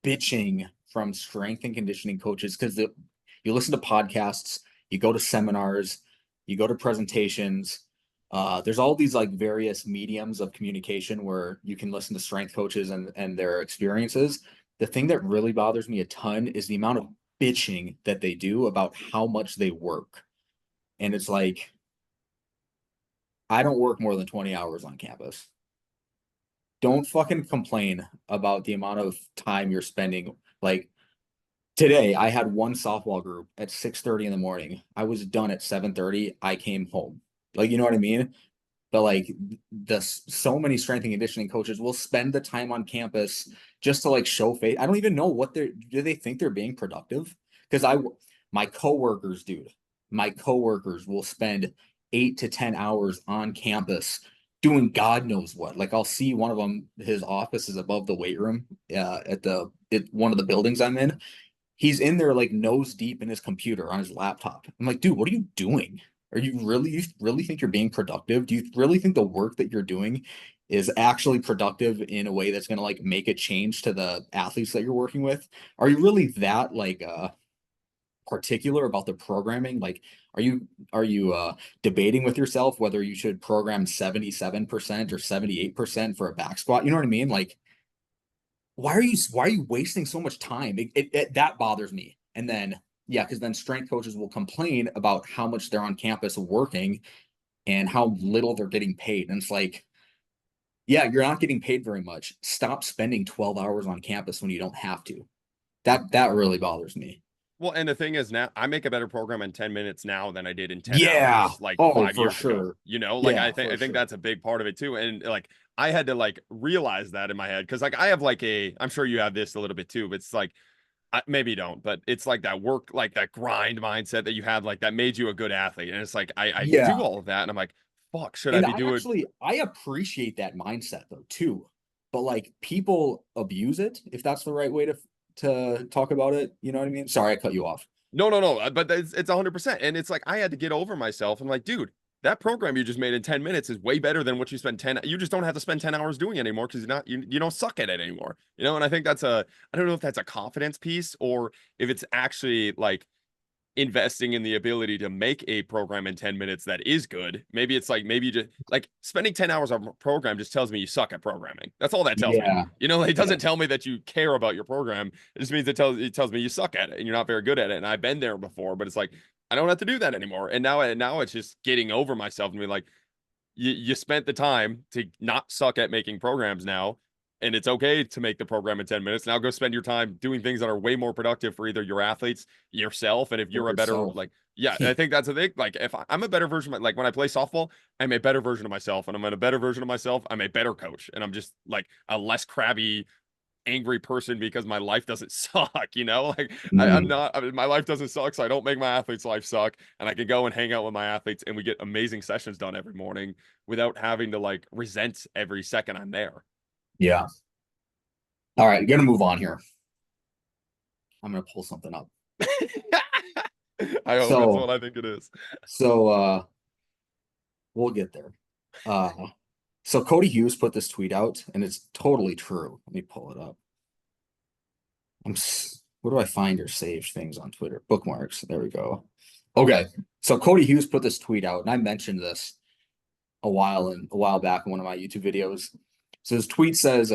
bitching from strength and conditioning coaches because you listen to podcasts, you go to seminars, you go to presentations. There's all these like various mediums of communication where you can listen to strength coaches and their experiences. the thing that really bothers me a ton is the amount of bitching that they do about how much they work. And it's like, I don't work more than 20 hours on campus. Don't fucking complain about the amount of time you're spending. Like today, I had one softball group at 6:30 in the morning. I was done at 7:30. I came home. Like, you know what I mean? But like the so many strength and conditioning coaches will spend the time on campus just to like show face. I don't even know what they're do they think they're being productive? Because my coworkers, dude, my coworkers will spend 8 to 10 hours on campus doing God knows what. Like I'll see one of them, his office is above the weight room at one of the buildings I'm in. He's in there like nose deep in his computer on his laptop. I'm like, dude, what are you doing? You really think you're being productive? Do you really think the work that you're doing is actually productive in a way that's going to like make a change to the athletes that you're working with? Are you really that like particular about the programming? Like are you debating with yourself whether you should program 77% or 78% for a back squat? You know what I mean? Like why are you wasting so much time? That bothers me. And then yeah, because then strength coaches will complain about how much they're on campus working and how little they're getting paid. And it's like, yeah, you're not getting paid very much. Stop spending 12 hours on campus when you don't have to. That really bothers me. Well, and the thing is now I make a better program in 10 minutes now than I did in 10 Yeah. hours like Oh, 5 for years ago. sure. You know, like Yeah, I for think sure. that's a big part of it too. And like I had to like realize that in my head because like I have like I'm sure you have this a little bit too, but it's like maybe you don't, but it's like that work, like that grind mindset that you had, like that made you a good athlete. And it's like I do Yeah. all of that, and I'm like, fuck, should I And be doing? I appreciate that mindset though too. But like people abuse it, if that's the right way to talk about it. You know what I mean? Sorry, I cut you off. No, no, no. But it's 100%, and it's like I had to get over myself. I'm like, dude, that program you just made in 10 minutes is way better than what you spend 10. You just don't have to spend 10 hours doing it anymore because you don't suck at it anymore. You know, and I think that's I don't know if that's a confidence piece or if it's actually like investing in the ability to make a program in 10 minutes that is good. Maybe it's like maybe you just like spending 10 hours on a program just tells me you suck at programming. That's all that tells me. Yeah. You know, it Yeah. doesn't tell me that you care about your program. It just means it tells me you suck at it and you're not very good at it. And I've been there before, but it's like I don't have to do that anymore. And now it's just getting over myself and be like, you spent the time to not suck at making programs now, and it's okay to make the program in 10 minutes. Now go spend your time doing things that are way more productive for either your athletes, yourself, and if For you're a better, yourself. like, yeah, I think that's a thing. Like, if I'm a better version, like when I play softball, I'm a better version of myself, and I'm a better version of myself. I'm a better coach, and I'm just like a less crabby, angry person because my life doesn't suck, you know? Like I'm Mm, not I mean, my life doesn't suck, so I don't make my athletes' life suck. And I can go and hang out with my athletes and we get amazing sessions done every morning without having to like resent every second I'm there. yeah. All right, gonna move on here. I'm gonna pull something up. I hope it's So what I think it is. so we'll get there. Uh so Cody Hughes put this tweet out and it's totally true. Let me pull it up. Where do I find your saved things on Twitter? Bookmarks. There we go. Okay. So Cody Hughes put this tweet out, and I mentioned this a while back in one of my YouTube videos. So his tweet says,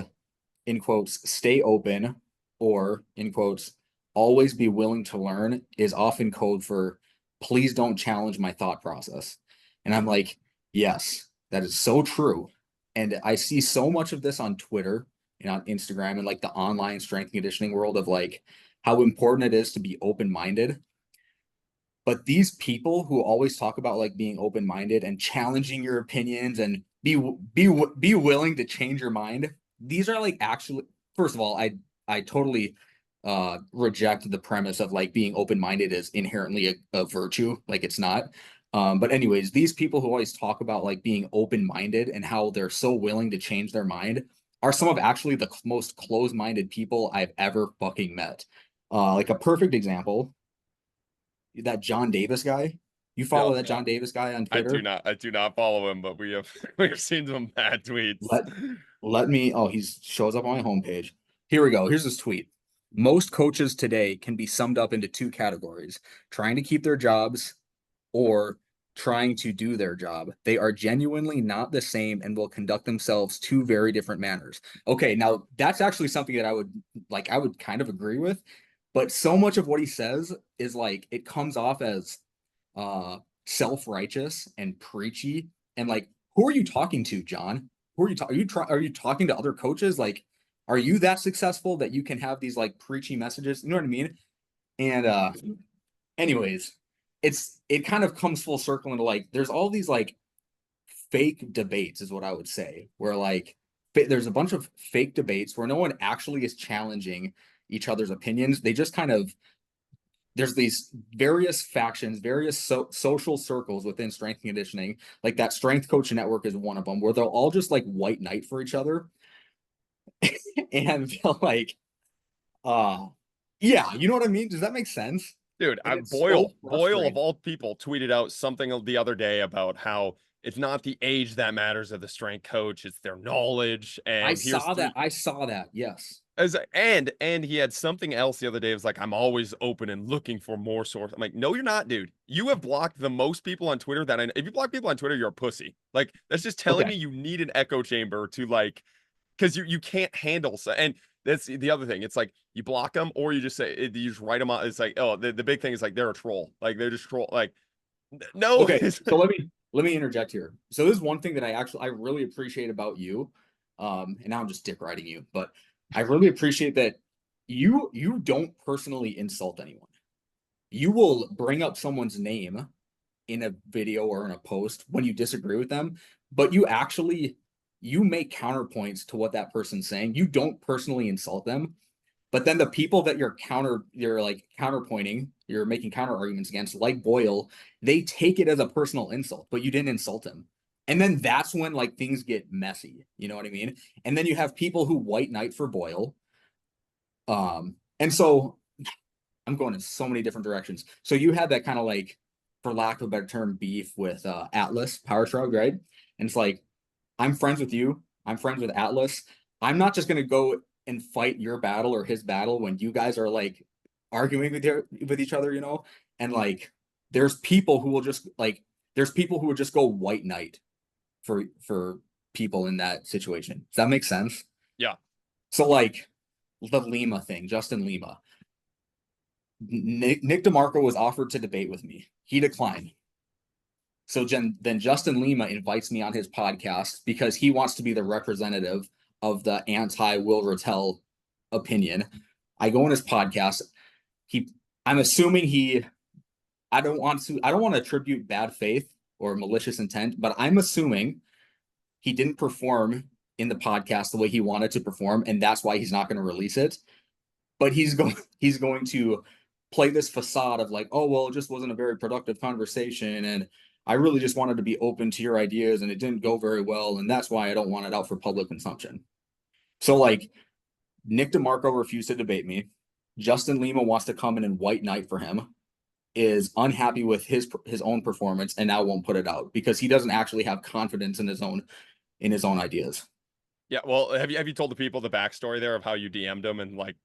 in quotes, stay open, or in quotes, always be willing to learn is often code for please don't challenge my thought process. And I'm like, yes, that is so true. And I see so much of this on Twitter and on Instagram and like the online strength and conditioning world of like how important it is to be open-minded. But these people who always talk about like being open-minded and challenging your opinions and be willing to change your mind, these are like actually first of all, I totally reject the premise of like being open-minded is inherently a virtue. Like it's not. But anyways, these people who always talk about like being open-minded and how they're so willing to change their mind are some of actually the most closed-minded people I've ever fucking met. Like a perfect example, that John Davis guy. You Yeah, follow that John Davis guy on I do Twitter? not I do not follow him, but we have we've seen some bad tweets. Let let me. Oh, he's shows up on my homepage. Here we go. Here's his tweet. Most coaches today can be summed up into two categories: trying to keep their jobs or trying to do their job. They are genuinely not the same and will conduct themselves two very different manners. Okay, now that's actually something that I would kind of agree with, but so much of what he says is like it comes off as uh self-righteous and preachy and like who are you talking to, John? Who are you talking are you talking to other coaches? Like are you that successful that you can have these like preachy messages? You know what I mean? And anyways, it kind of comes full circle into like there's all these like fake debates is what I would say, where like there's a bunch of fake debates where no one actually is challenging each other's opinions. They just kind of there's these various factions, various social circles within strength and conditioning. Like that strength coach network is one of them, where they'll all just like white knight for each other, and they'll like, uh, yeah, you know what I mean? Does that make sense? Dude, And it's so Boyle of frustrating. all people tweeted out something the other day about how it's not the age that matters of the strength coach, it's their knowledge. I And here's saw that. three I saw that. Yes. and he had something else the other day. It was like, I'm always open and looking for more source. I'm like, no, you're not, dude. You have blocked the most people on Twitter that I know. If you block people on Twitter, you're a pussy. Like, that's just telling Okay. me you need an echo chamber to like because you can't handle so and that's the other thing. It's like you block them or you just say you just write them out. It's like, oh, the big thing is like they're a troll. Like they're just troll. Like no, Okay. So let me interject here. So this is one thing that I really appreciate about you. And now I'm just dick riding you, but I really appreciate that you don't personally insult anyone. You will bring up someone's name in a video or in a post when you disagree with them, but you make counterpoints to what that person's saying. You don't personally insult them, but then the people that you're like counterpointing, you're making counter arguments against, like Boyle, they take it as a personal insult, but you didn't insult him. And then that's when like things get messy. You know what I mean? And then you have people who white knight for Boyle. And so I'm going in so many different directions. So you had that kind of like, for lack of a better term, beef with Atlas Power Shrug, right? And it's like, I'm friends with you. I'm friends with Atlas. I'm not just gonna go and fight your battle or his battle when you guys are like arguing with each other, you know? And like there's people who will just like there's people who would just go white knight for people in that situation. Does that make sense? yeah, So like the Lima thing, Justin Lima. Nick DeMarco was offered to debate with me. He declined. So then Justin Lima invites me on his podcast because he wants to be the representative of the anti Will Ratelle opinion. I go on his podcast. He, I'm assuming he, I don't want to attribute bad faith or malicious intent, but I'm assuming he didn't perform in the podcast the way he wanted to perform, and that's why he's not going to release it. But he's going to play this facade of like, oh well, it just wasn't a very productive conversation, and I really just wanted to be open to your ideas, and it didn't go very well, and that's why I don't want it out for public consumption. So like, Nick DeMarco refused to debate me. Justin Lima wants to come in and white knight for him. Is unhappy with his own performance and now won't put it out because he doesn't actually have confidence in his own ideas. yeah. Well, have you told the people the backstory there of how you DM'd them and like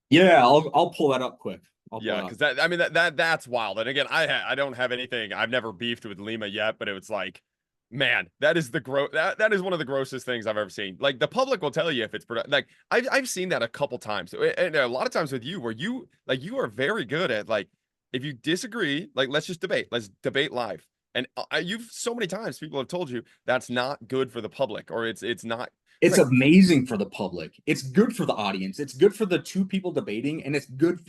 Yeah, I'll pull that up quick. I'll pull yeah, it up. because that I mean that's wild. And again, I don't have anything. I've never beefed with Lima yet, but it was like, man, that is that is one of the grossest things I've ever seen. Like the public will tell you if it's like I've seen that a couple times, and a lot of times with you, where you are very good at like if you disagree, like let's debate live. And you've so many times people have told you that's not good for the public, or it's not. It's It's like, amazing for the public. It's good for the audience. It's good for the two people debating, and it's good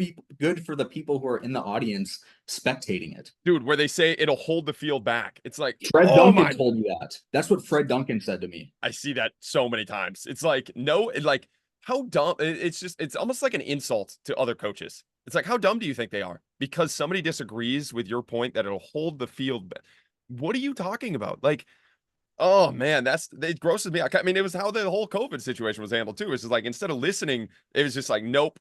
for the people who are in the audience spectating it. dude, where they say it'll hold the field back. It's like, Fred oh Duncan my told you that. That's what Fred Duncan said to me. I see that so many times. It's like, no, like how dumb. It's just, it's almost like an insult to other coaches. It's like, how dumb do you think they are? Because somebody disagrees with your point that it'll hold the field. What are you talking about? Like, oh man, it grosses me. I mean, it was how the whole COVID situation was handled too. It's just like, instead of listening, it was just like, nope,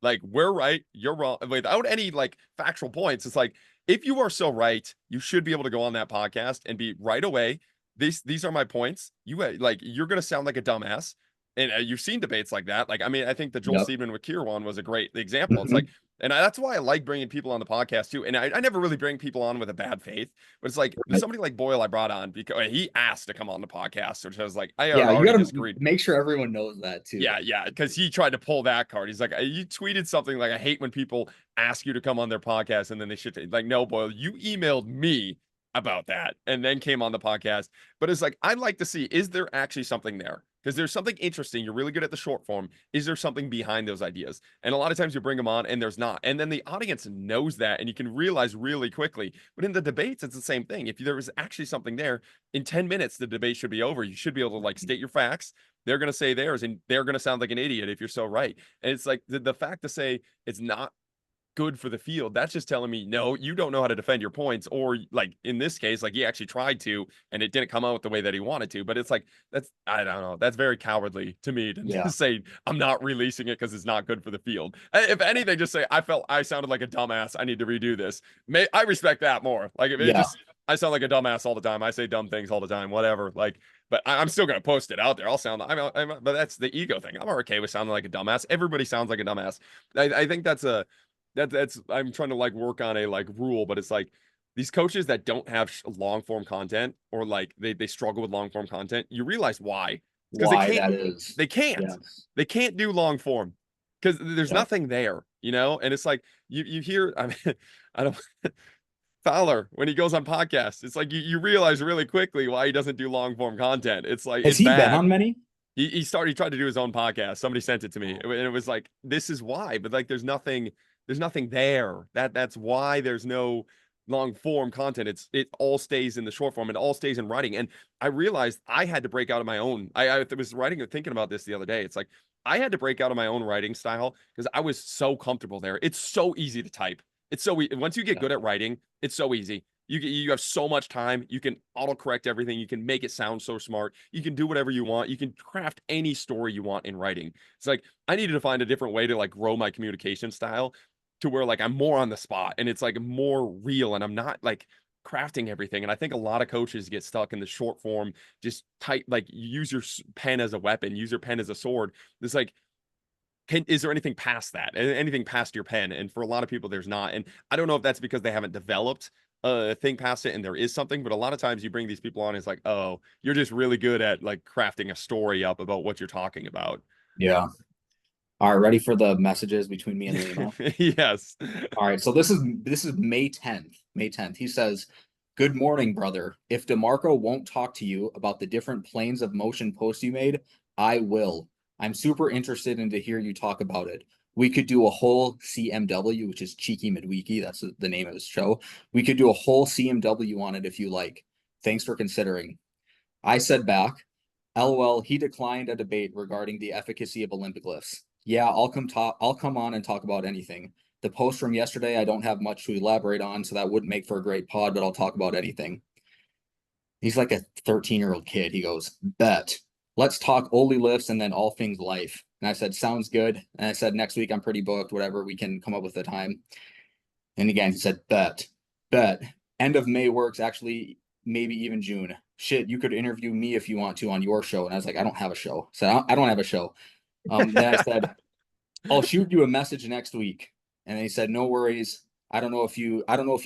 like we're right, you're wrong, without any like factual points. It's like, if you are so right, you should be able to go on that podcast and be right away. These are my points. You like you're gonna sound like a dumbass. and you've seen debates like that. Like, I mean, I think the Joel Yep. Seedman with Kier one was a great example. It's like, Mhm. and that's why I like bringing people on the podcast too. And I never really bring people on with a bad faith, but it's like Right. somebody like Boyle I brought on because he asked to come on the podcast, which I was like, I had Yeah, you already got to disagreed. make sure everyone knows that too. Yeah, because he tried to pull that card. He's like, you tweeted something like, I hate when people ask you to come on their podcast and then they should like, no, Boyle, you emailed me about that and then came on the podcast. But it's like, I'd like to see, is there actually something there? Because there's something interesting. You're really good at the short form. Is there something behind those ideas? And a lot of times you bring them on and there's not. And then the audience knows that and you can realize really quickly. But in the debates, it's the same thing. If there was actually something there, in 10 minutes, the debate should be over. You should be able to like state your facts. They're going to say theirs and they're going to sound like an idiot if you're so right. And it's like the fact to say it's not good for the field, that's just telling me, no, you don't know how to defend your points. Or like in this case, like he actually tried to and it didn't come out the way that he wanted to. But it's like, I don't know, that's very cowardly to me to Yeah. say I'm not releasing it because it's not good for the field. If anything, just say I felt I sounded like a dumbass. I need to redo this. I respect that more. Like if it Yeah. just, I sound like a dumbass all the time. I say dumb things all the time, whatever. Like, but I'm still gonna post it out there. I'll sound. But that's the ego thing. I'm okay with sounding like a dumbass. Everybody sounds like a dumbass. I think that's I'm trying to like work on a like rule, but it's like these coaches that don't have long form content or like they struggle with long form content. You realize why? Because they Why can't. that is. They can't. Yes. They can't do long form because there's Yeah. nothing there, you know. And it's like you hear. I mean, I don't. Fowler when he goes on podcasts. It's like you realize really quickly why he doesn't do long form content. It's like Has it's he been bad. on many? He tried to do his own podcast. Somebody sent it to me, Oh, and it was like this is why. But like there's nothing there. That's why there's no long form content. It all stays in the short form. It all stays in writing. And I realized I had to break out of my own. I was writing and thinking about this the other day. It's like I had to break out of my own writing style because I was so comfortable there. It's so easy to type. It's so once you get yeah. good at writing, it's so easy. You have so much time. You can autocorrect everything. You can make it sound so smart. You can do whatever you want. You can craft any story you want in writing. It's like I needed to find a different way to like grow my communication style to where like I'm more on the spot and it's like more real and I'm not like crafting everything. And I think a lot of coaches get stuck in the short form, just type like use your pen as a weapon, use your pen as a sword. It's like is there anything past that? Anything past your pen? And for a lot of people, there's not. And I don't know if that's because they haven't developed a thing past it and there is something, but a lot of times you bring these people on, it's like, oh, you're just really good at like crafting a story up about what you're talking about. Yeah. All right, ready for the messages between me and Lima? Yes. All right, so this is May 10th. May 10th. He says, "Good morning, brother. If DeMarco won't talk to you about the different planes of motion posts you made, I will. I'm super interested in to hear you talk about it. We could do a whole CMW, which is Cheeky Midweeky. That's the name of his show. We could do a whole CMW on it if you like. Thanks for considering." I said back, LOL, he declined a debate regarding the efficacy of Olympic lifts. Yeah, I'll come on and talk about anything. The post from yesterday, I don't have much to elaborate on, so that wouldn't make for a great pod, but I'll talk about anything. He's like a 13-year-old kid. He goes, bet. Let's talk only lifts and then all things life. And I said, sounds good. And I said, next week I'm pretty booked, whatever, we can come up with a time. And again, he said, bet. Bet. End of May works, actually, maybe even June. Shit, you could interview me if you want to on your show. And I was like, I don't have a show. So I don't have a show. Then I said, I'll shoot you a message next week. And he said, no worries. I don't know if you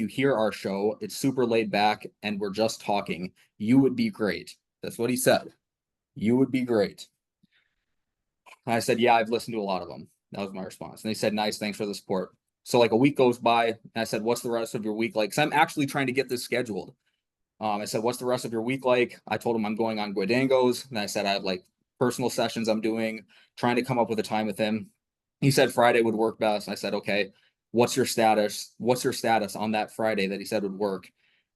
hear our show. It's super laid back and we're just talking. You would be great. That's what he said. You would be great. And I said, yeah, I've listened to a lot of them. That was my response. And they said, nice, thanks for the support. So like a week goes by, and I said, what's the rest of your week like? Because I'm actually trying to get this scheduled. I said, what's the rest of your week like? I told him I'm going on Guadangos. And I said, I have like personal sessions I'm doing, trying to come up with a time with him. He said Friday would work best. I said, okay, what's your status? What's your status on that Friday that he said would work?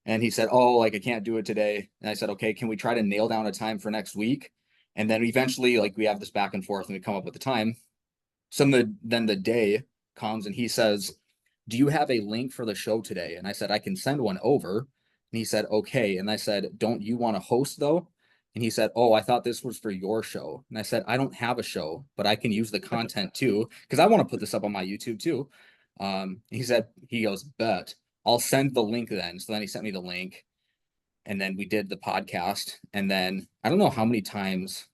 And he said, oh, like I can't do it today. And I said, okay, can we try to nail down a time for next week? And then eventually, like we have this back and forth and we come up with a time. Then the day comes and he says, do you have a link for the show today? And I said, I can send one over. And he said, okay. And I said, don't you want to host though? And he said, oh, I thought this was for your show. And I said, I don't have a show, but I can use the content too, because I want to put this up on my YouTube too. He goes, bet. I'll send the link then. So then he sent me the link. And then we did the podcast. And then I don't know how many times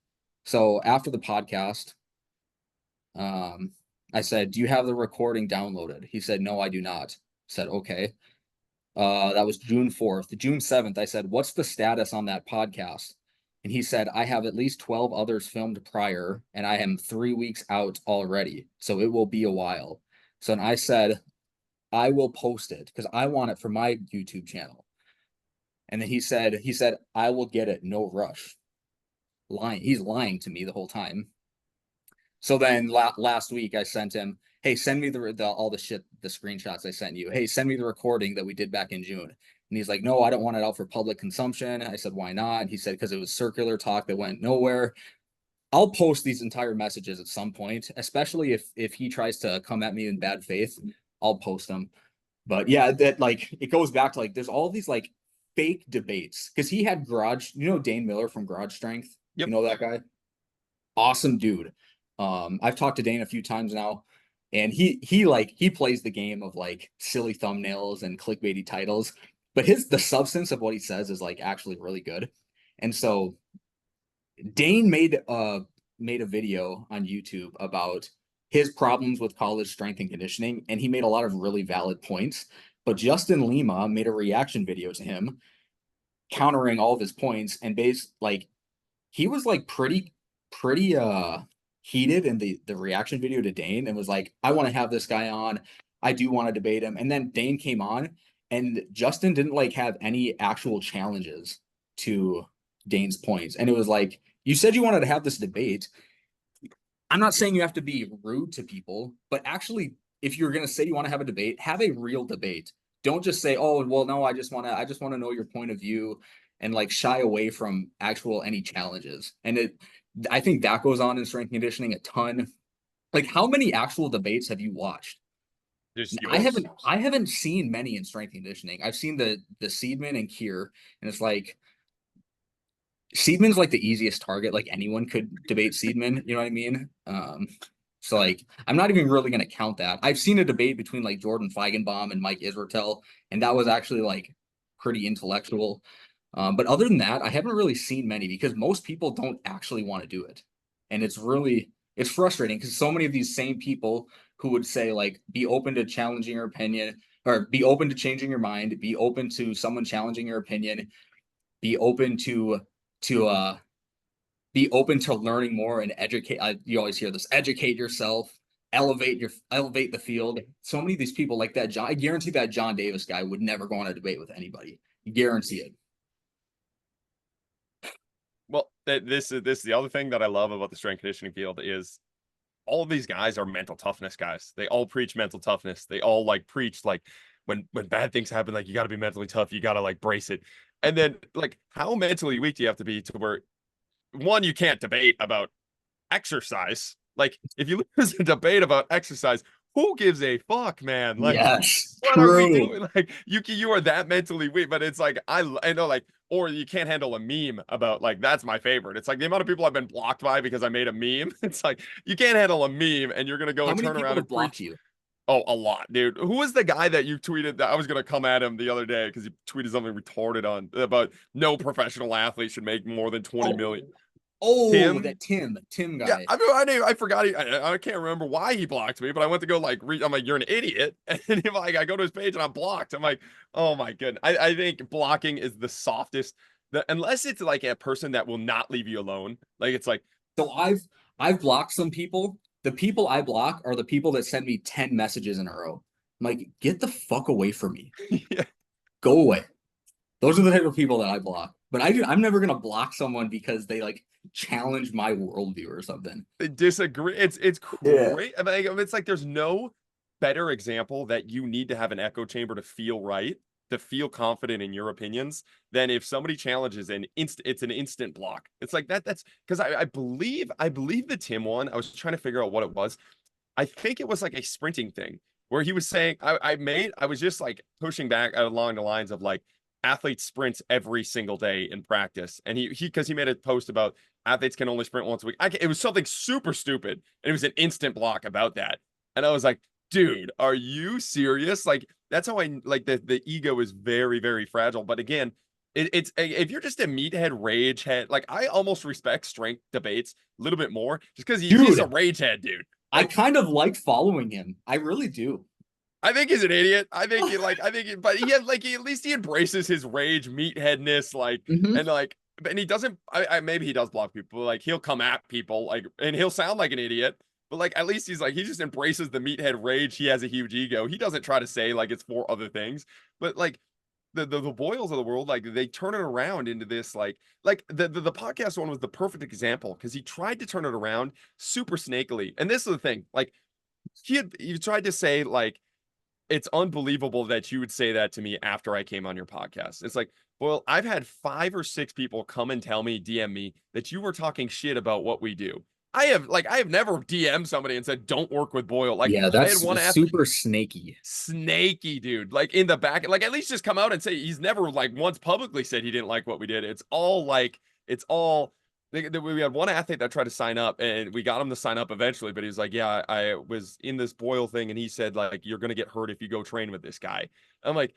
So after the podcast, um, I said, "Do you have the recording downloaded?" He said, "No, I do not." I said, "Okay." That was June 4th. June 7th, I said, "What's the status on that podcast?" And he said, "I have at least 12 others filmed prior, and I am 3 weeks out already. So it will be a while." So and I said, "I will post it because I want it for my YouTube channel." And then he said, "I will get it, no rush." Lying. He's lying to me the whole time. So then last week I sent him, "Hey, send me the all the shit, the screenshots I sent you. Hey, send me the recording that we did back in June." And he's like, "No, I don't want it out for public consumption." I said, "Why not?" And he said, "Because it was circular talk that went nowhere." I'll post these entire messages at some point, especially if he tries to come at me in bad faith. I'll post them. But yeah, that like it goes back to like there's all these like fake debates because he had Garage, Dane Miller from Garage Strength. You Yep. know that guy? Awesome dude. I've talked to Dane a few times now, and he plays the game of like silly thumbnails and clickbaity titles, but the substance of what he says is like actually really good. And so Dane made a video on YouTube about his problems with college strength and conditioning, and he made a lot of really valid points. But Justin Lima made a reaction video to him countering all of his points and he was like pretty heated in the reaction video to Dane and was like, "I want to have this guy on. I do want to debate him." And then Dane came on and Justin didn't like have any actual challenges to Dane's points. And it was like, "You said you wanted to have this debate. I'm not saying you have to be rude to people, but actually, if you're going to say you want to have a debate, have a real debate. Don't just say, 'Oh, well, no, I just want to know your point of view,' and like shy away from actual any challenges." I think that goes on in strength conditioning a ton. Like, how many actual debates have you watched? Just I yours. haven't. I haven't seen many in strength conditioning. I've seen the Seedman and Kier, and it's like Seedman's like the easiest target. Like anyone could debate Seedman. You know what I mean? So like I'm not even really gonna count that. I've seen a debate between like Jordan Feigenbaum and Mike Israetel, and that was actually like pretty intellectual. But other than that, I haven't really seen many because most people don't actually want to do it, and it's frustrating because so many of these same people who would say like be open to challenging your opinion or be open to changing your mind, be open to someone challenging your opinion, be open to be open to learning more and educate. You always hear this: educate yourself, elevate the field. So many of these people like that. I guarantee that John Davis guy would never go on a debate with anybody. Guarantee it. Well, this is the other thing that I love about the strength conditioning field is all of these guys are mental toughness guys. They all preach mental toughness. They all like preach like when bad things happen, like you got to be mentally tough. You got to like brace it. And then like how mentally weak do you have to be to where one you can't debate about exercise? Like if you lose a debate about exercise, who gives a fuck, man? Like Yes, what are we true. doing? Like you are that mentally weak, but it's like I know like or you can't handle a meme about like that's my favorite. It's like the amount of people I've been blocked by because I made a meme. It's like you can't handle a meme and you're gonna go How and many turn people around have and blocked preach. you? Oh, a lot, dude. Who was the guy that you tweeted that I was gonna come at him the other day because he tweeted something retarded on about no professional athlete should make more than 20 Oh, million. oh, Tim. that Tim Yeah, guy. I mean, I forgot. I can't remember why he blocked me, but I went to go like read. I'm like, you're an idiot, and he, like I go to his page and I'm blocked. I'm like, oh my goodness. I think blocking is the softest. Unless it's like a person that will not leave you alone. Like it's like, So I've blocked some people. The people I block are the people that send me 10 messages in a row. I'm like, get the fuck away from me. yeah, Go away. Those are the type of people that I block. But I'm never gonna block someone because they like challenge my worldview or something. they disagree. It's Yeah. great. I mean, it's like there's no better example that you need to have an echo chamber to feel right, to feel confident in your opinions, than if somebody challenges it's an instant block. It's like that's because I believe the Tim one. I was trying to figure out what it was. I think it was like a sprinting thing where he was saying I was just like pushing back along the lines of like athletes sprints every single day in practice. And he because he made a post about athletes can only sprint once a week. It was something super stupid. And it was an instant block about that. And I was like, dude, are you serious? Like that's how I like the ego is very, very fragile. But again, it's if you're just a meathead rage head, like I almost respect strength debates a little bit more just because he's a Dude, rage head, dude. I Like kind of like following him. I really do. I think he's an idiot. I think he like I think he, but he had like he at least he embraces his rage meatheadness, like Hmm. and like and he doesn't maybe he does block people, like he'll come at people like and he'll sound like an idiot, but like at least he's like he just embraces the meathead rage. He has a huge ego. He doesn't try to say like it's for other things, but like the Boyles of the world, like they turn it around into this the podcast one was the perfect example because he tried to turn it around super snakily. And this is the thing, like he tried to say like it's unbelievable that you would say that to me after I came on your podcast. It's like, well, I've had 5 or 6 people come and tell me, DM me that you were talking shit about what we do. I have never DM'd somebody and said, don't work with Boyle. Like Yeah, I had that's one super snaky. snaky dude, like in the back, like at least just come out and say he's never like once publicly said he didn't like what we did. It's all like, it's all we had one athlete that tried to sign up and we got him to sign up eventually, but he was like, yeah, I was in this Boyle thing and he said like you're gonna get hurt if you go train with this guy. I'm like,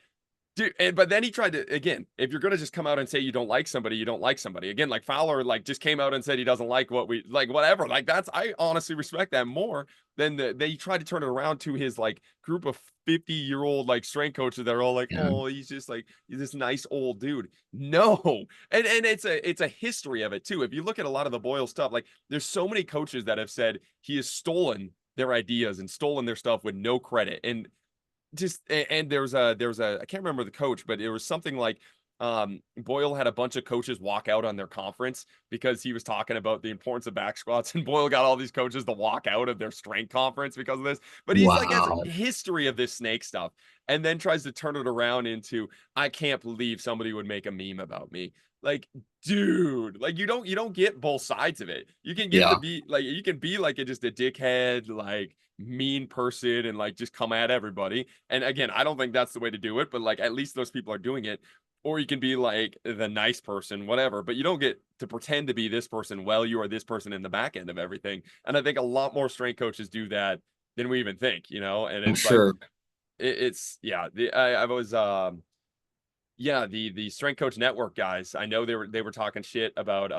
dude, but then he tried to again, if you're gonna just come out and say you don't like somebody, you don't like somebody. Again, like Fowler like just came out and said he doesn't like what we like, whatever. Like that's I honestly respect that more than they tried to turn it around to his like group of 50-year-old like strength coaches that are all like, Yeah. oh, he's just like he's this nice old dude. No. And it's a history of it too. If you look at a lot of the Boyle stuff, like there's so many coaches that have said he has stolen their ideas and stolen their stuff with no credit. And just and there was a I can't remember the coach, but it was something like Boyle had a bunch of coaches walk out on their conference because he was talking about the importance of back squats, and Boyle got all these coaches to walk out of their strength conference because of this. But he's like has a Wow. history of this snake stuff, and then tries to turn it around into I can't believe somebody would make a meme about me. Like, dude, like you don't get both sides of it. You can get to Yeah. be like you can be like just a dickhead, like mean person and like just come at everybody. And again, I don't think that's the way to do it, but like at least those people are doing it. Or you can be like the nice person, whatever, but you don't get to pretend to be this person while you are this person in the back end of everything. And I think a lot more strength coaches do that than we even think, you know? And I'm it's like sure. it's yeah, I was yeah, the strength coach network guys. I know they were talking shit about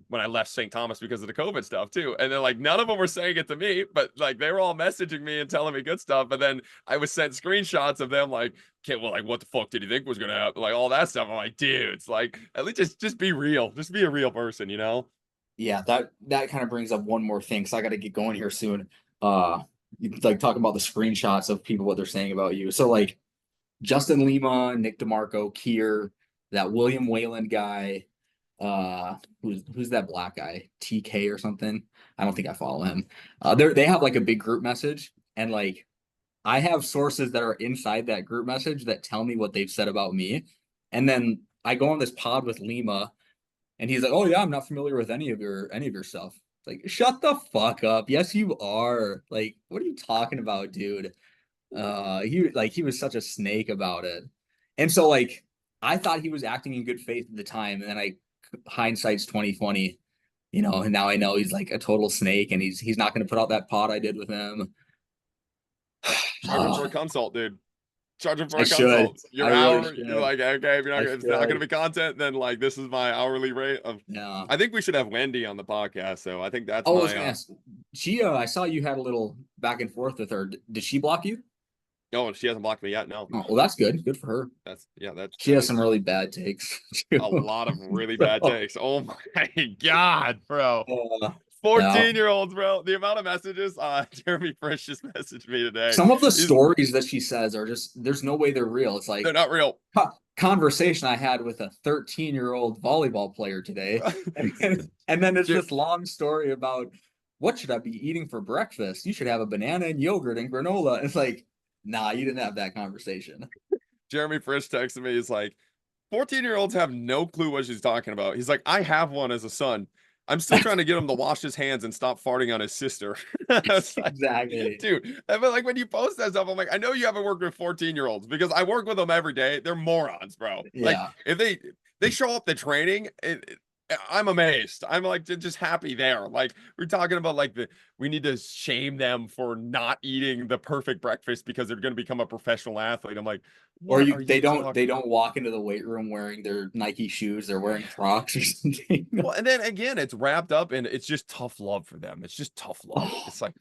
when I left St. Thomas because of the COVID stuff too. And they're like, none of them were saying it to me, but like they were all messaging me and telling me good stuff. But then I was sent screenshots of them like, okay, well, like what the fuck did you think was gonna happen? Like all that stuff. I'm like, dude, it's like at least just be real. Just be a real person, you know? Yeah, that kind of brings up one more thing, because I got to get going here soon. Uh, like talking about the screenshots of people what they're saying about you. So like Justin Lima, Nick DeMarco, Kier, that William Wayland guy, who's that black guy? TK or something. I don't think I follow him. They have like a big group message, and like I have sources that are inside that group message that tell me what they've said about me. And then I go on this pod with Lima, and he's like, "Oh yeah, I'm not familiar with any of your stuff." It's like, shut the fuck up. Yes, you are. Like, what are you talking about, dude? He was such a snake about it. And so like I thought he was acting in good faith at the time, and then I hindsight's 2020, and now I know he's like a total snake, and he's not going to put out that pod I did with him. Charge them for a consult, dude. Charge them for I a should. consult. I Your really hour, you're should. like, okay, if you're not I if it's not gonna should. be content, then like this is my hourly rate of Yeah. I think we should have Wendy on the podcast. So I think that's Oh, I was my gonna ask. I saw you had a little back and forth with her. Did she block you? no, she hasn't blocked me yet. No. Oh, well, that's good. Good for her. That's yeah, She that has some is really bad takes too. a lot of really bad So, takes. Oh my god, bro. uh, yeah. 14-year-olds, bro. The amount of messages Jeremy Frisch just messaged me today. Some of the He's stories that she says are just, there's no way they're real. It's they're like not real. conversation I had with a 13-year-old volleyball player today. And then it's this long story about what should I be eating for breakfast? You should have a banana and yogurt and granola. It's like, nah, you didn't have that conversation. Jeremy Frisch texted me. He's like, 14-year-olds have no clue what she's talking about. He's like, I have one as a son. I'm still trying to get him to wash his hands and stop farting on his sister. I was like, Exactly. dude, but like when you post that stuff, I'm like, I know you haven't worked with 14-year-olds because I work with them every day. They're morons, bro. Like Yeah. if they show up to training I'm amazed. I'm like just happy there. Like we're talking about like we need to shame them for not eating the perfect breakfast because they're going to become a professional athlete. I'm like, Or what are you you they talking don't about? walk into the weight room wearing their Nike shoes, they're wearing Crocs or something. Well, and then again, it's wrapped up and it's just tough love for them. It's just tough love. Oh, It's like,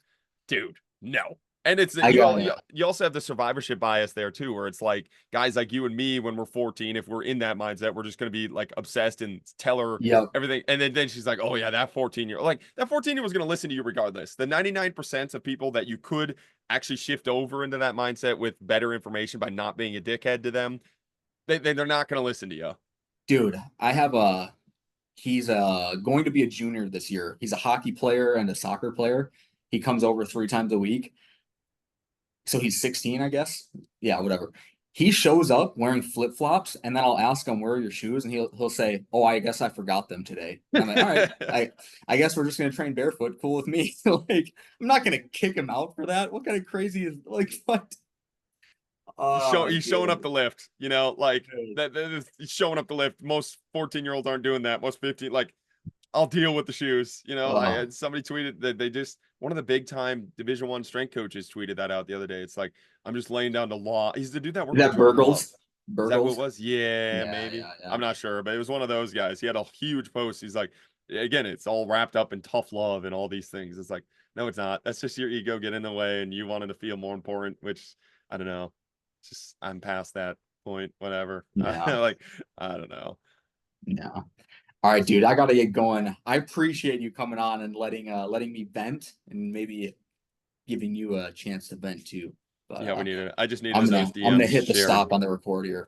dude, no. And it's I you got all it. you also have the survivorship bias there too, where it's like guys like you and me when we're 14, if we're in that mindset, we're just gonna be like obsessed and tell her Yep. everything. And then she's like, oh yeah, that 14-year like that 14-year was gonna listen to you regardless. The 99% of people that you could actually shift over into that mindset with better information by not being a dickhead to them, they're not gonna listen to you. Dude, I have a he's going to be a junior this year. He's a hockey player and a soccer player. He comes over 3 times a week. So he's 16, I guess. Yeah, whatever. He shows up wearing flip-flops, and then I'll ask him, where are your shoes? And he'll say, oh, I guess I forgot them today. And I'm like, all right, I guess we're just gonna train barefoot. Cool with me. Like, I'm not gonna kick him out for that. What kind of crazy is like what? Oh, He's showing up dude. the lift, like Dude. he's showing up the lift. Most 14-year-olds aren't doing that. Most 15, like I'll deal with the shoes. I Oh, had somebody tweeted that they just one of the big time Division 1 strength coaches tweeted that out the other day. It's like I'm just laying down the law. He's the dude that is worked with that Jordan Love. Burgles? Is that who it Burgles? was? Yeah, Yeah, maybe. yeah, yeah. I'm not sure, but it was one of those guys. He had a huge post. He's like, again, it's all wrapped up in tough love and all these things. It's like, no, it's not. That's just your ego getting in the way and you wanting to feel more important, which I don't know. It's just I'm past that point. Whatever. Yeah, Like, I don't know. yeah. All right, dude, I gotta get going. I appreciate you coming on and letting me vent and maybe giving you a chance to vent too. But Yeah, we need it. I just needed I'm those gonna DMs hit the shared. stop on the record here.